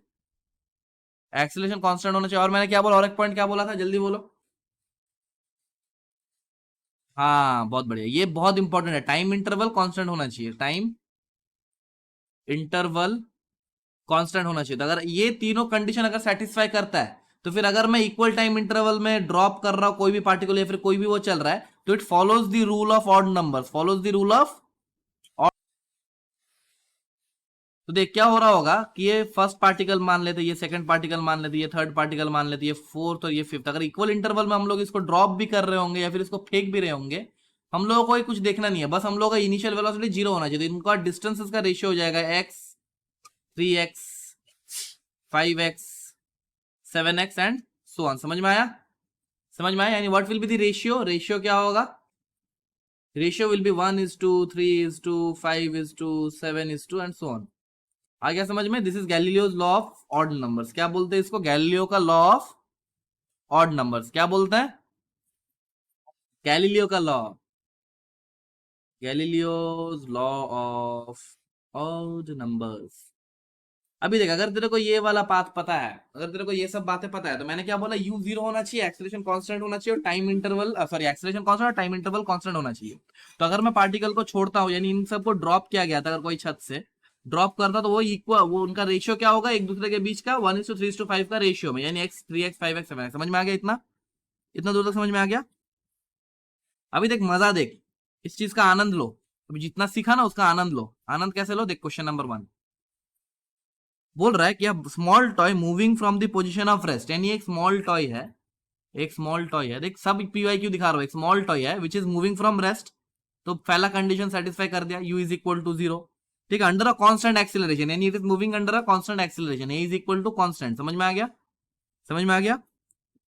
एक्सेलरेशन कांस्टेंट होना चाहिए। और मैंने क्या बोला? और एक पॉइंट क्या बोला था? जल्दी बोलो। हाँ, बहुत बढ़िया, ये बहुत इंपॉर्टेंट है। टाइम इंटरवल कांस्टेंट होना चाहिए, टाइम इंटरवल कांस्टेंट होना चाहिए। तो अगर ये तीनों कंडीशन अगर सेटिस्फाई करता है, तो फिर अगर मैं इक्वल टाइम इंटरवल में ड्रॉप कर रहा हूं कोई भी पार्टिकल या फिर कोई भी वो चल रहा है, तो it follows the rule of odd numbers, follows the rule of. तो देख क्या हो रहा होगा कि ये फर्स्ट पार्टिकल मान लेते, ये सेकंड पार्टिकल मान लेते, ये थर्ड पार्टिकल मान लेते, ये फोर्थ और ये फिफ्थ। अगर इक्वल इंटरवल में हम लोग इसको ड्रॉप भी कर रहे होंगे या फिर इसको फेंक भी रहे होंगे, हम लोगों को कुछ देखना नहीं है, बस हम लोग का इनिशियल वेलोसिटी 0 होना चाहिए। तो इनका डिस्टेंसेस का रेशियो हो जाएगा x, 3x, 5x, 7x and so on. समझ में आया? समझ में आया? यानी what will be the ratio? Ratio क्या होगा? Ratio will be 1:3, 5:7 and so on. आ गया समझ में? This is Galileo's law of odd numbers. क्या बोलते हैं इसको? गैलीलियो का लॉ ऑफ ऑड नंबर्स। क्या बोलते हैं? गैलीलियो का law, Galileo's law of odd numbers. अभी देख, अगर तेरे को ये वाला पाथ पता है, अगर तेरे को ये सब बातें पता है, तो मैंने क्या बोला? u 0 होना चाहिए, एक्सेलरेशन कांस्टेंट होना चाहिए और time interval sorry acceleration constant और टाइम इंटरवल कांस्टेंट होना चाहिए। तो अगर मैं पार्टिकल को छोड़ता हूं, यानी इन सबको ड्रॉप किया गया था, अगर कोई छत से ड्रॉप करता, तो वो इक्वल, वो उनका रेशियो क्या होगा एक दूसरे के बीच का? 1:3:5 का रेशियो में, यानी x 3x 5x 7x। समझ में आ गया? इतना इतना दूर तक समझ में आ गया? अभी देख मजा देख, इस चीज का आनंद लो। अभी जितना सीखा ना उसका आनंद लो। आनंद कैसे लो? देख, क्वेश्चन नंबर 1 बोल रहा है कि अब small toy moving from the position of rest, यानी एक स्मॉल टॉय है, एक स्मॉल टॉय है। देख सब PYQ दिखा रहा हूं, एक स्मॉल टॉय है which is moving from rest. तो पहला कंडीशन सेटिस्फाई कर दिया, u इज इक्वल टू 0। ठीक है, अंडर अ कांस्टेंट एक्सीलरेशन, यानी it is moving under a constant acceleration, a is equal to constant. समझ में आ गया? समझ में आ गया?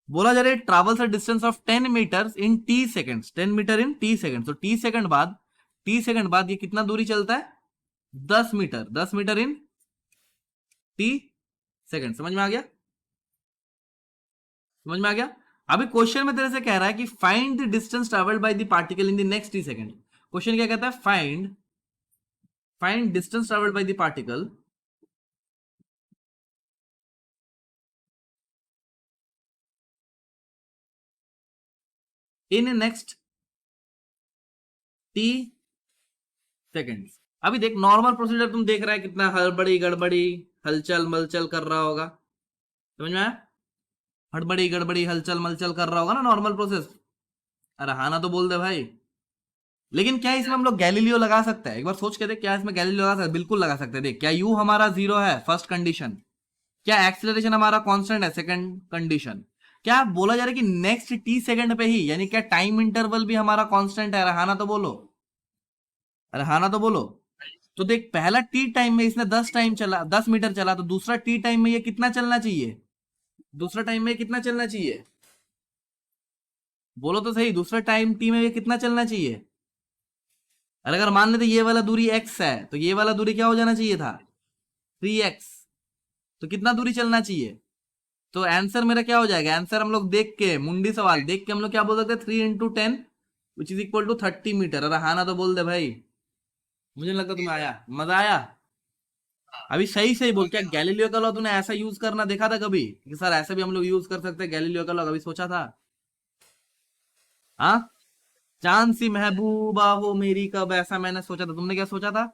बोला जा रहा है travels a distance of 10 metre in t seconds, 10 metre in t second. तो t सेकंड बाद ये कितना दूरी चलता है? 10 metre, 10 metre in t second. समझ में आ गया? समझ में आ गया? अभी क्वेश्चन में तेरे से कह रहा है कि find the distance travelled by the particle in the next t second. Question क्या कहता है? Find distance travelled by the particle in next t seconds. अभी देख, नॉर्मल प्रोसीजर तुम देख रहा है, कितना हड़बड़ी गड़बड़ी हलचल मलचल कर रहा होगा। समझ में आया? हड़बड़ी गड़बड़ी हलचल मलचल कर रहा होगा ना नॉर्मल प्रोसेस। अरे हाँ ना तो बोल दे भाई। लेकिन क्या इसमें हम लोग गैलीलियो लगा सकते हैं? एक बार सोच के देख, क्या इसमें गैलीलियो लगा सकते हैं? बिल्कुल लगा सकते हैं। देख, क्या u हमारा 0 है, फर्स्ट कंडीशन। क्या एक्सेलरेशन हमारा कांस्टेंट है, सेकंड कंडीशन। क्या बोला जा रहा है कि नेक्स्ट t सेकंड पे ही, यानी क्या टाइम इंटरवल भी हमारा कांस्टेंट है? अरे हाँ ना तो बोलो। अरे हाँ ना तो बोलो। तो देख, पहला टी टाइम में इसने 10 मीटर चला, तो दूसरा टी टाइम में ये कितना चलना चाहिए? दूसरा टाइम में कितना चलना चाहिए? बोलो तो सही, दूसरा टाइम टी में कितना चलना चाहिए? अरे अगर मान लेते ये वाला दूरी x है तो ये वाला दूरी क्या हो जाना चाहिए था? 3x। तो कितना दूरी चलना चाहिए? तो आंसर मेरा क्या हो जाएगा? आंसर हम लोग देख के, मुंडी सवाल देख के हम लोग क्या बोल सकते हैं? 3 × 10 which is equal to 30 metre. अरे हाँ ना तो बोल दे भाई। मुझे नहीं लगता तुम्हें आया, मजा आया। अभी सही सही बोल, क्या गैलीलियो का लॉ तूने ऐसा यूज करना देखा था कभी कि सर ऐसे भी हम लोग यूज कर सकते हैं गैलीलियो का लॉ? कभी सोचा था? हाँ, चांद सी महबूबा हो मेरी कब, ऐसा मैंने सोचा था। तुमने क्या सोचा था?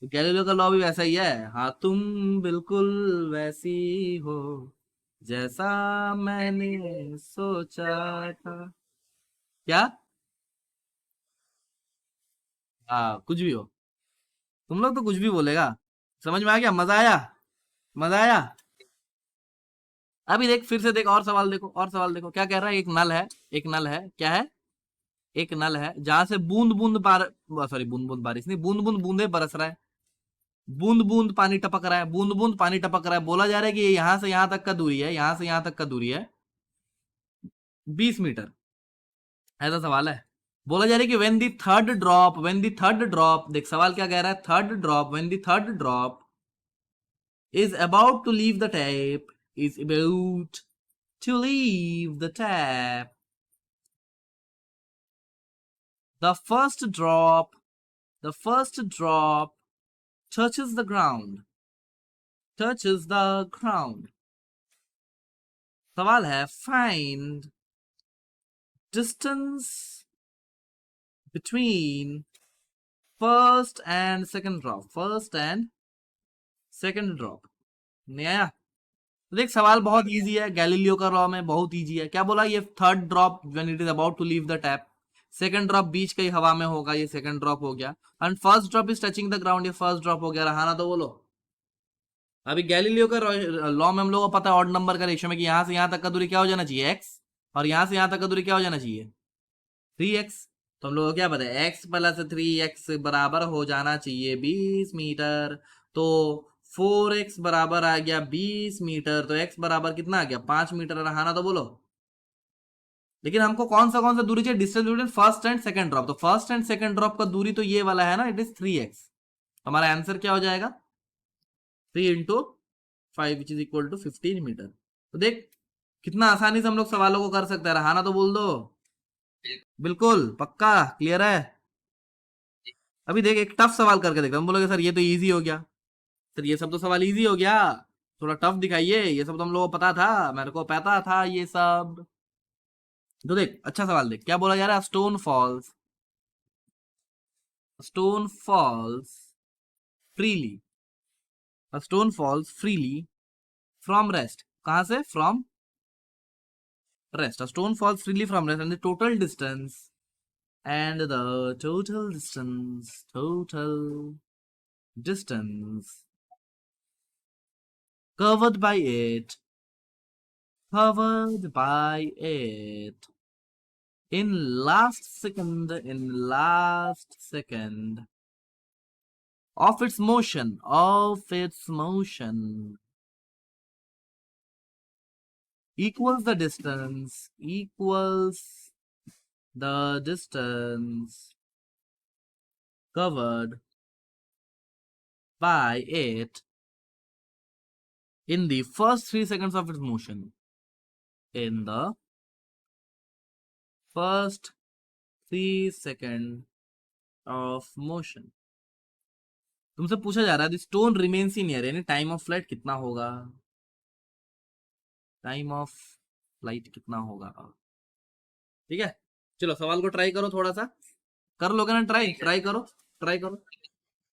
तो गैलीलियो का लॉ भी वैसा ही है। हाँ, तुम बिल्कुल वैसी हो जैसा मैंने सोचा था। क्या? हाँ, कुछ भी हो। तुम लोग तो कुछ भी बोलेगा। समझ में आ गया? मजा आया? मजा आया? अभी देख, फिर से देख, और सवाल देखो, और सवाल देखो क्या कह रहा है। एक नल है, एक नल है, क्या है? एक नल है जहां से बूंद बूंद सॉरी, बूंद बूंद बारिश नहीं, बूंद बूंद बूंदे बरस रहा है। बूंद बूंद पानी टपक रहा है, बूंद बूंद पानी टपक रहा है। बोला जा रहा है कि यहां से यहां तक का दूरी है, यहां से यहां तक का दूरी है 20 मीटर। ऐसा सवाल है। बोला जा रहा है कि व्हेन दी थर्ड ड्रॉप, देख सवाल क्या कह रहा है। Third drop, when the third drop is about to leave the tap, is about to leave the tap, the first drop, the first drop touches the ground, touches the ground. सवाल है, find distance between first and second drop, first and second drop। नहीं आया? देख सवाल बहुत इजी है, गैलीलियो का लॉ में बहुत इजी है। क्या बोला? ये third drop when it is about to leave the tap, second drop बीच कहीं हवा में होगा, ये सेकंड ड्रॉप हो गया। And first drop is touching the ground, ये फर्स्ट ड्रॉप हो गया। रहा ना तो बोलो। अभी गैलीलियो का लॉ में हम लोगों को पता है ऑड नंबर का रेशियो में कि यहां से यहां तक का दूरी क्या हो जाना चाहिए? x। और यहां से यहां तक का दूरी क्या हो जाना चाहिए? 3x। तो हम लोगों को क्या पता है? x + 3x बराबर हो जाना चाहिए 20 मीटर। तो 4x बराबर आ गया 20 मीटर। तो x बराबर कितना आ गया? 5 मीटर। रहा ना तो बोलो। लेकिन हमको कौन सा दूरी चाहिए? Distance between first and second drop. तो फर्स्ट एंड सेकंड ड्रॉप का दूरी तो ये वाला है ना, इट इज 3x। हमारा आंसर क्या हो जाएगा? 3 × 5 which is equal to 15 metre. तो देख कितना आसानी से हम लोग सवालों को कर सकते हैं। रहा ना तो बोल दो। बिल्कुल पक्का क्लियर है। अभी देख एक टफ सवाल करके देखता हूँ। बोलोगे सर ये तो इजी हो गया। सर ये सब तो सवाल इजी हो गया, थोड़ा टफ दिखाइए। ये सब तो हम लोगों को पता था, मेरे को पता था ये सब। तो देख अच्छा सवाल देख, क्या बोला जा रहा है? Stone falls freely, a stone falls freely from rest। कहां से? From rest। A stone falls freely from rest, and the total distance, total distance covered by it, covered by it in last second of its motion equals the distance covered by it in the first 3 seconds of its motion, in the first 3 seconds of motion। तुमसे पूछा जा रहा है स्टोन रिमेन्स इन एयर, यानी टाइम ऑफ फ्लाइट कितना होगा? टाइम ऑफ फ्लाइट कितना होगा? ठीक है, चलो सवाल को ट्राई करो, थोड़ा सा कर लोगे ना? ट्राई करो, ट्राई करो।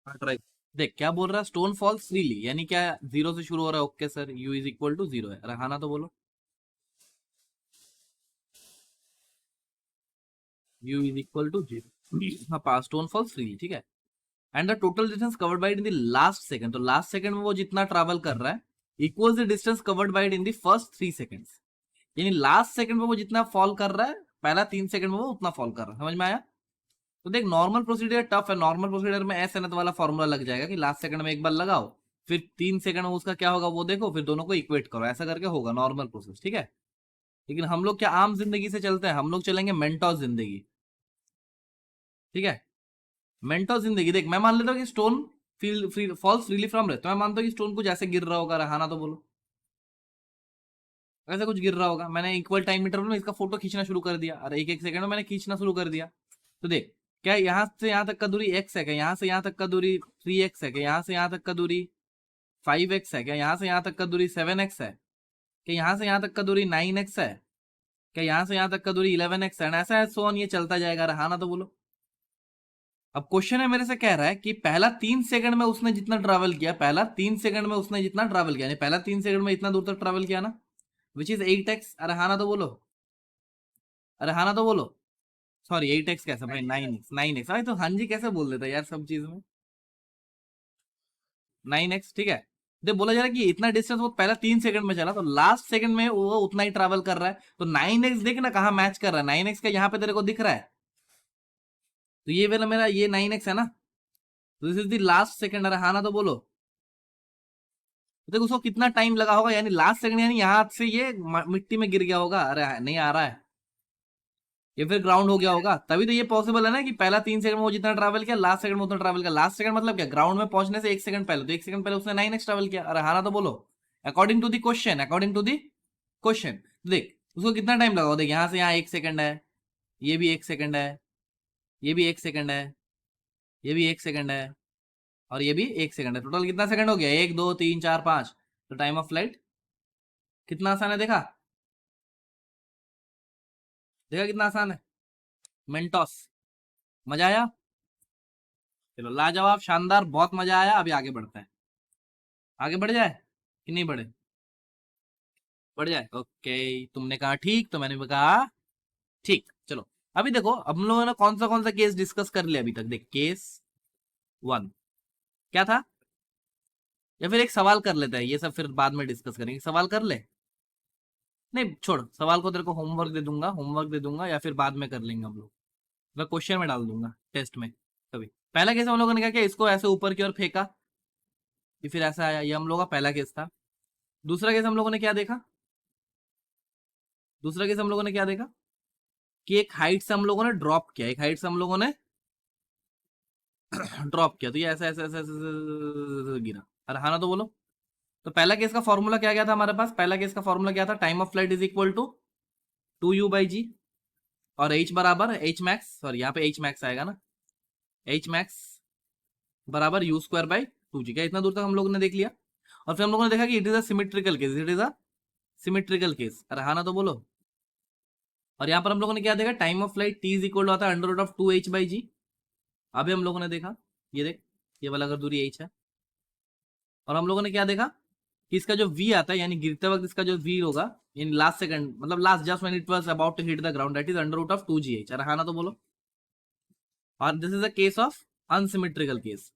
हाँ ट्राई। देख क्या बोल रहा है? स्टोन फॉल्स फ्रीली, यानी क्या? 0 से शुरू हो रहा है। Okay sir, u is equal to 0 है। रहाना तो बोलो। u is equal to 0। हाँ, स्टोन फॉल्स फ्रीली, ठीक है। And the total distance covered by it in the last second, तो लास्ट सेकंड में वो जितना ट्रैवल कर रहा है equals the distance covered by it in the first 3 seconds. यानी लास्ट सेकंड में वो जितना फॉल कर रहा है, पहला 3 सेकंड में वो उतना फॉल कर रहा है। समझ में आया? तो देख नॉर्मल प्रोसीजर टफ है। नॉर्मल प्रोसीजर में एस एन वाला फॉर्मूला लग जाएगा कि लास्ट सेकंड में एक बार लगाओ, फिर 3 सेकंड में उसका क्या होगा वो देखो, फिर दोनों को इक्वेट करो, ऐसा करके होगा नॉर्मल प्रोसेस, ठीक है। लेकिन हम लोग क्या आम जिंदगी से चलते हैं, हम लोग चलेंगे मेंटोस जिंदगी, ठीक है। मेंटोस जिंदगी देख, मैं मान लेता हूँ कि stone feel free falls freely from rest, तो मैं मानता हूँ कि स्टोन कुछ ऐसे गिर रहा होगा, रहाना तो बोलो ऐसा कुछ गिर रहा होगा। मैंने इक्वल टाइम इंटरवल में इसका फोटो खींचना शुरू कर दिया, अरे एक एक सेकंड में मैंने खींचना शुरू कर दिया। तो देख, क्या यहाँ से यहाँ तक का दूरी x है, क्या यहाँ से यहाँ तक का दूरी 3x है, क्या यहाँ से यहाँ तक का दूरी 5x है, क्या यहाँ से यहाँ तक का दूरी 7x है, क्या यहाँ से यहाँ तक का दूरी 9x है, क्या यहाँ से यहाँ तक का दूरी 11x है, ऐसा है, सो ऑन, ये चलता जाएगा, रहाना तो बोलो। अब क्वेश्चन है मेरे से कह रहा है कि पहला 3 सेकंड में उसने जितना ट्रैवल किया, पहला 3 सेकंड में उसने जितना ट्रैवल किया, पहला 3 सेकंड में इतना दूर तक ट्रैवल किया ना, विच इज 8x। अरे हाँ ना तो बोलो, अरे हाँ ना तो बोलो, सॉरी 8x कैसे भाई, 9x, 9x, अरे तो हाँ जी कैसे बोल देता यार सब चीज में, 9x, ठीक है। जब बोला जा रहा है कि इतना डिस्टेंस वो पहला 3 सेकंड में चला, तो लास्ट सेकंड में वो उतना ही ट्रैवल कर रहा है, तो 9x देख ना कहाँ मैच कर रहा है, 9x का यहाँ पे तेरे को दिख रहा है, तो ये वाला मेरा ये 9x है ना, तो this is the last second. अरे हाँ ना तो बोलो, देखो उसको कितना टाइम लगा होगा, यानी लास्ट सेकंड, यानी यहाँ से ये मिट्टी में गिर गया होगा, अरे नहीं आ रहा है, ये फिर ग्राउंड हो गया होगा, तभी तो ये पॉसिबल है ना कि पहला 3 सेकंड में वो जितना ट्रैवल किया, लास्ट सेकंड में उतना ट्रैवल किया। लास्ट सेकंड मतलब क्या, ग्राउंड में पहुंचने से 1 सेकंड पहले, तो 1 सेकंड पहले उसने 9x ट्रैवल किया। अरे हाँ ना तो बोलो, according to the question, according to the question. देख उसको कितना टाइम लगा, देख यहाँ से यहाँ 1 सेकंड है, ये भी 1 सेकंड है, ये भी 1 सेकंड है, ये भी 1 सेकंड है, और ये भी 1 सेकंड है, टोटल कितना सेकंड हो गया, 1 2 3 4 5। तो टाइम ऑफ फ्लाइट कितना आसान है, देखा देखा कितना आसान है, मेंटोस। मजा आया, चलो लाजवाब शानदार, बहुत मजा आया। अभी आगे बढ़ते हैं, आगे बढ़ जाए कि नहीं बढ़े, बढ़ जाए, ओके। तुमने कहा ठीक, तो मैंने भी कहा ठीक, चलो। अभी देखो हम लोगों ने कौन सा केस डिस्कस कर लिया अभी तक, देख केस 1 क्या था, या फिर एक सवाल कर लेते हैं, ये सब फिर बाद में डिस्कस करेंगे, सवाल कर ले, नहीं छोड़ सवाल को, तेरे को होमवर्क दे दूंगा, होमवर्क दे दूंगा, या फिर बाद में कर लेंगे हम लोग, मैं क्वेश्चन में डाल दूंगा टेस्ट में कभी। पहला केस हम लोगों ने क्या किया, इसको ऐसे ऊपर की ओर फेंका, ये फिर ऐसा आया, ये हम लोग का पहला केस था। दूसरा केस हम लोगों ने क्या देखा, दूसरा केस हम लोगों ने क्या देखा कि एक हाइट से हम लोगों ने ड्रॉप किया, एक हाइट से हम लोगों ने ड्रॉप किया, तो ये ऐसा ऐसा ऐसा ऐसा गिरा। अरे हाँ ना तो बोलो, तो पहला केस का फॉर्मूला क्या गया था हमारे पास, पहला केस का फॉर्मूला क्या था, time of flight is equal to 2u/g, और h बराबर h मैक्स, सॉरी यहाँ पे h मैक्स आएगा ना, h मैक्स बराबर u²/2g। क्या इतना दूर तक हम लोगों ने देख लिया, और फिर हम लोगों ने देखा कि it is a symmetrical case, it is a symmetrical case. अरे हाँ ना तो बोलो, और यहाँ पर हम लोगों ने क्या देखा, time of flight t is equal to आता है √2h/g। अभी हम लोगों ने देखा, ये देख ये वाला अगर दूरी h है, और हम लोगों ने क्या देखा कि इसका जो v आता है, यानी गिरते वक्त इसका जो v होगा इन लास्ट सेकंड, मतलब लास्ट just when it was about to hit the ground, that is √2gh। अरे हाँ ना तो बोलो, और this is a case of unsymmetrical case,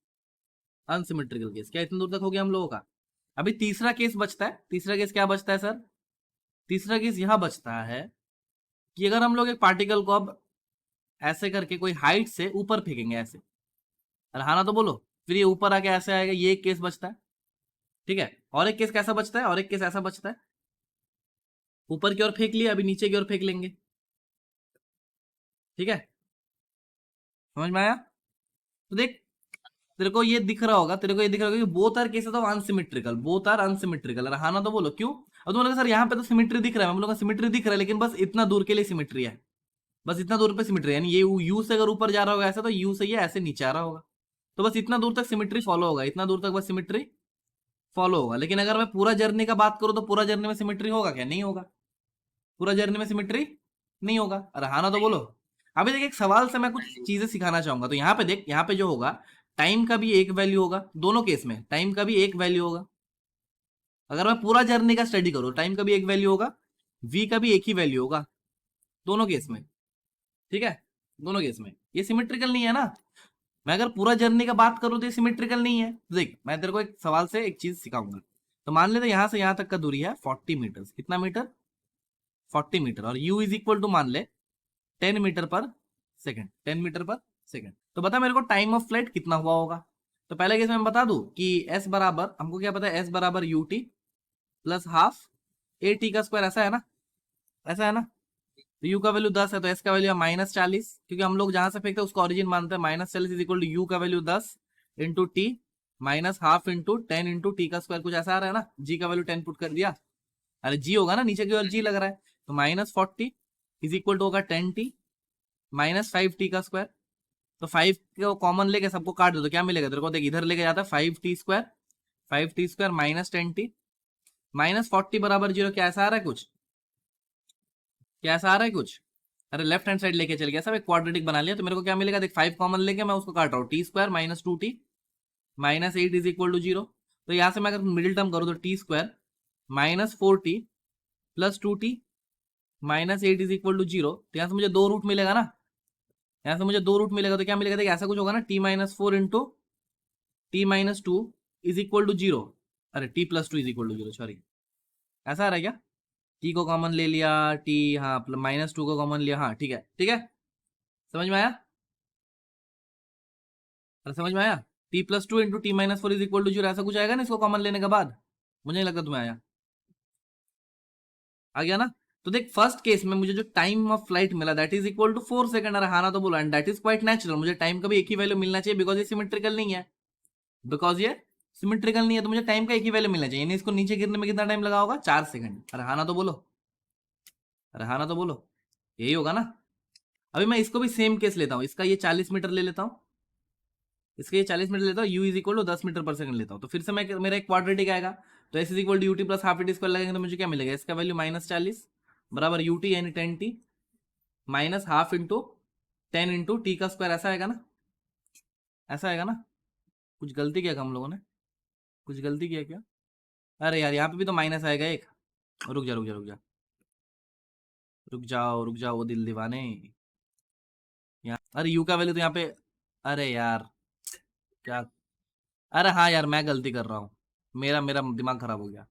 unsymmetrical case. क्या इतने दूर तक हो गया हम लोगों का। अभी तीसरा केस बचता है, तीसरा केस क्या बचता है सर, तीसरा केस यह बचता है कि अगर हम लोग एक पार्टिकल को अब ऐसे करके कोई हाइट से ऊपर फेंकेंगे ऐसे, अरे हाँ ना तो बोलो, फिर ये ऊपर आके ऐसे आएगा, ये एक केस बचता है, ठीक है। और एक केस कैसा बचता है, और एक केस ऐसा बचता है, ऊपर की ओर फेंक लिया, अभी नीचे की ओर फेंक लेंगे, ठीक है, समझ में आया। तो देख तेरे को ये दिख रहा होगा, तेरे को ये दिख रहा होगा कि both are cases of unsymmetrical, both are unsymmetrical. अरे हाँ ना तो बोलो, क्यों। अब तुम लोग सर यहाँ पे तो सिमेट्री दिख रहा है, हम लोग का सिमेट्री दिख रहा है, लेकिन बस इतना दूर के लिए सिमेट्री है, बस इतना दूर पे सिमेट्री, यानी ये यू से अगर ऊपर जा रहा होगा ऐसा, तो यू से ये ऐसे नीचे आ रहा होगा, तो बस इतना दूर तक सिमेट्री फॉलो होगा, इतना दूर तक बस सिमेट्री फॉलो होगा। लेकिन अगर मैं पूरा जर्नी का बात करूं, तो पूरा जर्नी में सिमेट्री होगा क्या, नहीं होगा, पूरा जर्नी में सिमेट्री नहीं होगा। अरे हाँ ना तो बोलो। अभी देख एक सवाल से मैं कुछ चीजें सिखाना चाहूंगा, तो यहाँ पे देख, यहाँ पे जो होगा टाइम का भी एक वैल्यू होगा, दोनों केस में टाइम का भी एक वैल्यू होगा। अगर मैं पूरा जर्नी का स्टडी करूं, टाइम का भी एक वैल्यू होगा, वी का भी एक ही वैल्यू होगा, दोनों केस में, ठीक है, दोनों केस में। ये सिमेट्रिकल नहीं है ना, मैं अगर पूरा जर्नी का बात करूं तो ये सिमेट्रिकल नहीं है। देख मैं तेरे को एक सवाल से एक चीज सिखाऊंगा, तो मान लेते यहां से यहां तक का दूरी है 40 मीटर, कितना मीटर, 40 मीटर, और u इज इक्वल टू मान ले 10 मीटर पर सेकेंड, 10 मीटर पर सेकेंड। तो बता मेरे को टाइम ऑफ फ्लाइट कितना हुआ होगा। तो पहले केस में मैं बता दूं कि s बराबर, हमको क्या पता है, s बराबर ut plus half a t का स्क्वायर, ऐसा है ना, ऐसा है ना। तो u का वैल्यू 10 है, तो s का वैल्यू है -40, क्योंकि हम लोग जहां से फेंकते हैं उसका ऑरिजिन मानते हैं। -40 इज इक्वल टू u का value 10 into T minus half into 10 into t का स्क्वायर, कुछ ऐसा आ रहा है ना। g का वैल्यू 10 पुट कर दिया, अरे g होगा ना, नीचे की ओर g लग रहा है, तो -40 इज इक्वल टू होगा 10t माइनस 5t का स्क्वायर। तो 5 को कॉमन लेके सबको काट दो तो क्या मिलेगा तेरे को, देख इधर लेके जाता है 5t square, 5t square minus 10t -40 बराबर 0। क्या ऐसा आ रहा है कुछ, क्या ऐसा आ रहा है कुछ। अरे लेफ्ट हैंड साइड लेके चल गया सब, एक क्वाड्रेटिक बना लिया, तो मेरे को क्या मिलेगा देख, 5 कॉमन लेके मैं उसको काट रहा हूँ, t² minus 2t minus 8 is equal to 0। तो यहां से मैं अगर मिडिल टर्म करूँ तो t² minus 4t plus 2t minus 8 is equal to 0। तो यहाँ से मुझे दो रूट मिलेगा ना, यहाँ से मुझे दो रूट मिलेगा, तो क्या मिलेगा देख, ऐसा कुछ होगा ना, t-4 into t-2 is equal to 0। अरे t+2 is equal to 0, sorry, ऐसा आ रहा है क्या। t को कॉमन ले लिया, t, हाँ -2 को कॉमन लिया, हाँ ठीक है, ठीक है, समझ में आया, अरे समझ में आया। t+2 into t-4 is equal to 0, ऐसा कुछ आएगा ना इसको कॉमन लेने के बाद, मुझे नहीं लगता तुम्हें आया, आ गया ना। तो देख फर्स्ट केस में मुझे जो टाइम ऑफ फ्लाइट मिला that is equal to 4 second, अरे हाँ ना तो बोला, and that is quite natural, मुझे टाइम का भी एक ही वैल्यू मिलना चाहिए, बिकॉज ये सिमेट्रिकल नहीं है, बिकॉज ये सिमेट्रिकल नहीं है, तो मुझे टाइम का एक ही वैल्यू मिलना चाहिए, यानी इसको नीचे गिरने में कितना टाइम लगा होगा, 4 सेकंड। अरे हाँ ना तो बोलो, अरे हाँ ना तो बोलो, यही होगा ना। अभी मैं इसको भी सेम केस लेता हूँ, इसका ये 40 मीटर ले लेता हूँ, इसका ये 40 मीटर लेता हूँ, u is equal to 10 metre पर सेकंड लेता हूँ, तो फिर से मैं मेरा एक क्वाड्रेटिक आएगा, तो s is equal to u t plus half t square लगेंगे, तो मुझे क्या मिलेगा, इसका वैल्यू -40 बराबर यूटी यानी 10t minus half into 10 into t का स्क्वायर, ऐसा आएगा ना, ऐसा आएगा ना। कुछ गलती किया क्या हम लोगों ने, कुछ गलती किया क्या। अरे यार यहाँ पे भी तो माइनस आएगा एक, रुक जा रुक जा रुक जा, रुक जाओ वो दिल दीवाने, यहाँ अरे यू का वैल्यू तो यहाँ पे, अरे यार क्या, अरे हाँ यार मैं गलती कर रहा हूँ, मेरा मेरा दिमाग खराब हो गया।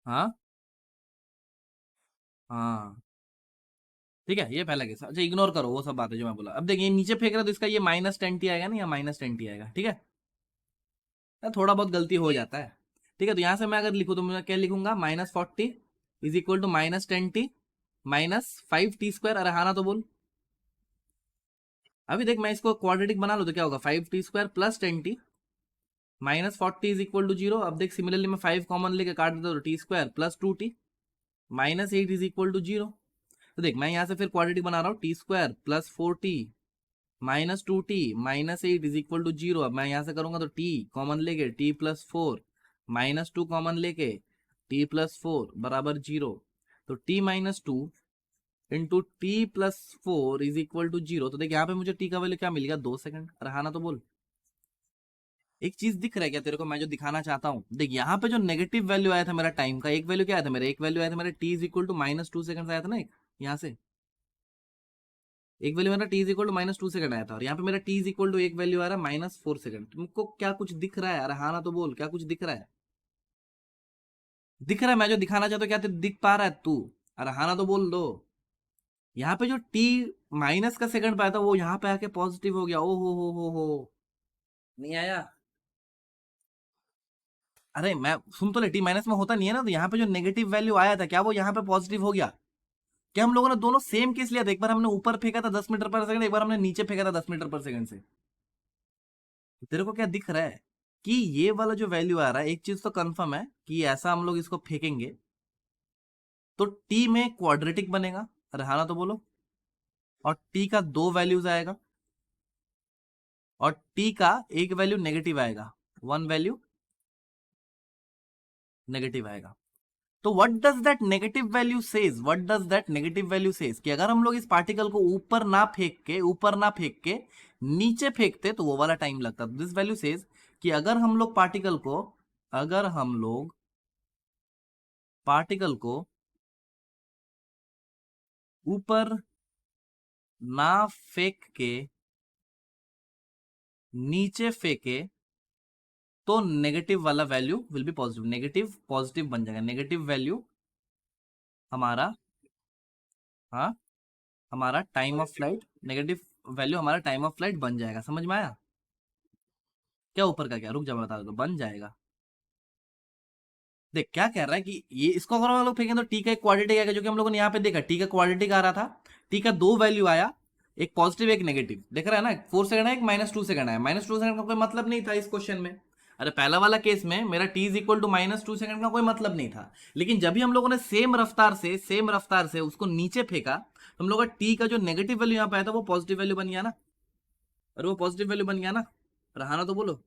हाँ हाँ ठीक है, ये पहला केस, अच्छा इग्नोर करो वो सब बातें जो मैं बोला। अब देखिए नीचे फेंक रहा तो इसका ये -10t आएगा ना, या -10t आएगा, ठीक है, यार थोड़ा बहुत गलती हो जाता है, ठीक है। तो यहाँ से मैं अगर लिखूँ तो मैं क्या लिखूंगा, -40 is equal to -10t -5t square, अरे हाँ ना तो बोल। अभी देख मैं इसको क्वाड्रेटिक बना लूँ तो क्या होगा, 5t square plus 10t -40 is equal to 0। अब देख सिमिलरली मैं 5 कॉमन लेके काट देता हूँ, t² plus 2t -8 is equal to 0। तो देख मैं यहाँ से फिर क्वाड्रेटिक बना रहा हूँ, t² plus 4t -2t -8 is equal to 0। अब मैं यहाँ से करूंगा तो t कॉमन लेके t+4 -2 कॉमन लेके t+4 बराबर 0। तो t-2 into t+4 is equal to 0। तो देख यहाँ पे मुझे t का वैल्यू क्या मिल गया, 2 सेकंड, अरे हाँ ना तो बोल। एक चीज दिख रहा है क्या तेरे को, मैं जो दिखाना चाहता हूँ, देख यहाँ पे जो नेगेटिव वैल्यू आया था मेरा टाइम का, एक वैल्यू क्या आया था मेरा, एक वैल्यू आया था मेरा t is equal to -2 second आया था ना, एक यहाँ से एक वैल्यू मेरा t is equal to -2 second आया था, और यहाँ पे मेरा t इज इक्वल टू एक वैल्यू आ रहा है -4 सेकंड। तुमको क्या कुछ दिख रहा है, अरे हाँ ना तो बोल, क्या कुछ दिख रहा है, दिख रहा है मैं जो दिखाना चाहता हूँ, क्या तेरे दिख पा रहा है तू, अरे हाँ ना तो बोल दो। यहाँ पे जो t माइनस का सेकंड पाया था वो यहाँ पे आके पॉजिटिव हो गया, ओ हो, नहीं आया। अरे मैं सुन तो ले, टी माइनस में होता नहीं है ना, तो यहाँ पे जो नेगेटिव वैल्यू आया था क्या वो यहाँ पे पॉजिटिव हो गया। क्या हम लोगों ने दोनों सेम केस लिया था, एक बार हमने ऊपर फेंका था 10 मीटर पर सेकंड, एक बार हमने नीचे फेंका था 10 मीटर पर सेकंड से। तो तेरे को क्या दिख रहा है कि ये वाला जो वैल्यू आ रहा है, एक चीज तो कंफर्म है कि ऐसा हम लोग इसको फेंकेंगे तो टी में क्वाड्रेटिक बनेगा, अरे हाँ ना तो बोलो, और टी का दो वैल्यूज आएगा, और टी का एक वैल्यू नेगेटिव आएगा, वन वैल्यू नेगेटिव आएगा। तो what does that negative value says, what does that negative value says, कि अगर हम लोग इस पार्टिकल को ऊपर ना फेंक के नीचे फेंकते तो वो वाला टाइम लगता। दिस वैल्यू सेज कि अगर हम लोग पार्टिकल को ऊपर ना फेंक के नीचे फेंके तो नेगेटिव वाला value will be positive, negative positive बन जाएगा, नेगेटिव वैल्यू हमारा, हाँ हमारा time of flight negative value हमारा टाइम ऑफ फ्लाइट बन जाएगा। समझ में आया? क्या ऊपर का क्या, रुक जा मैं बता दो, बन जाएगा। देख क्या कह रहा है कि ये इसको अगर हम लोग फेंकें तो टी का एक क्वाड्रेटिक आएगा, जो कि हम लोगों ने यहाँ पे देखा, टी का क्वाड्रेटिक आ रहा था। टी का दो वैल्यू आया, एक पॉजिटिव एक नेगेटिव, देख रहा है ना, 4 सेकंड है, एक -2 सेकंड है। -2 सेकंड का कोई मतलब नहीं था इस क्वेश्चन में। अरे पहला वाला केस में मेरा t is equal to -2 second का कोई मतलब नहीं था, लेकिन जब भी हम लोगों ने सेम रफ्तार से उसको नीचे फेंका, तो हम लोग का टी का जो नेगेटिव वैल्यू यहाँ पे आया था वो पॉजिटिव वैल्यू बन गया ना। और वो पॉजिटिव वैल्यू बन गया ना, रहा ना तो बोलो।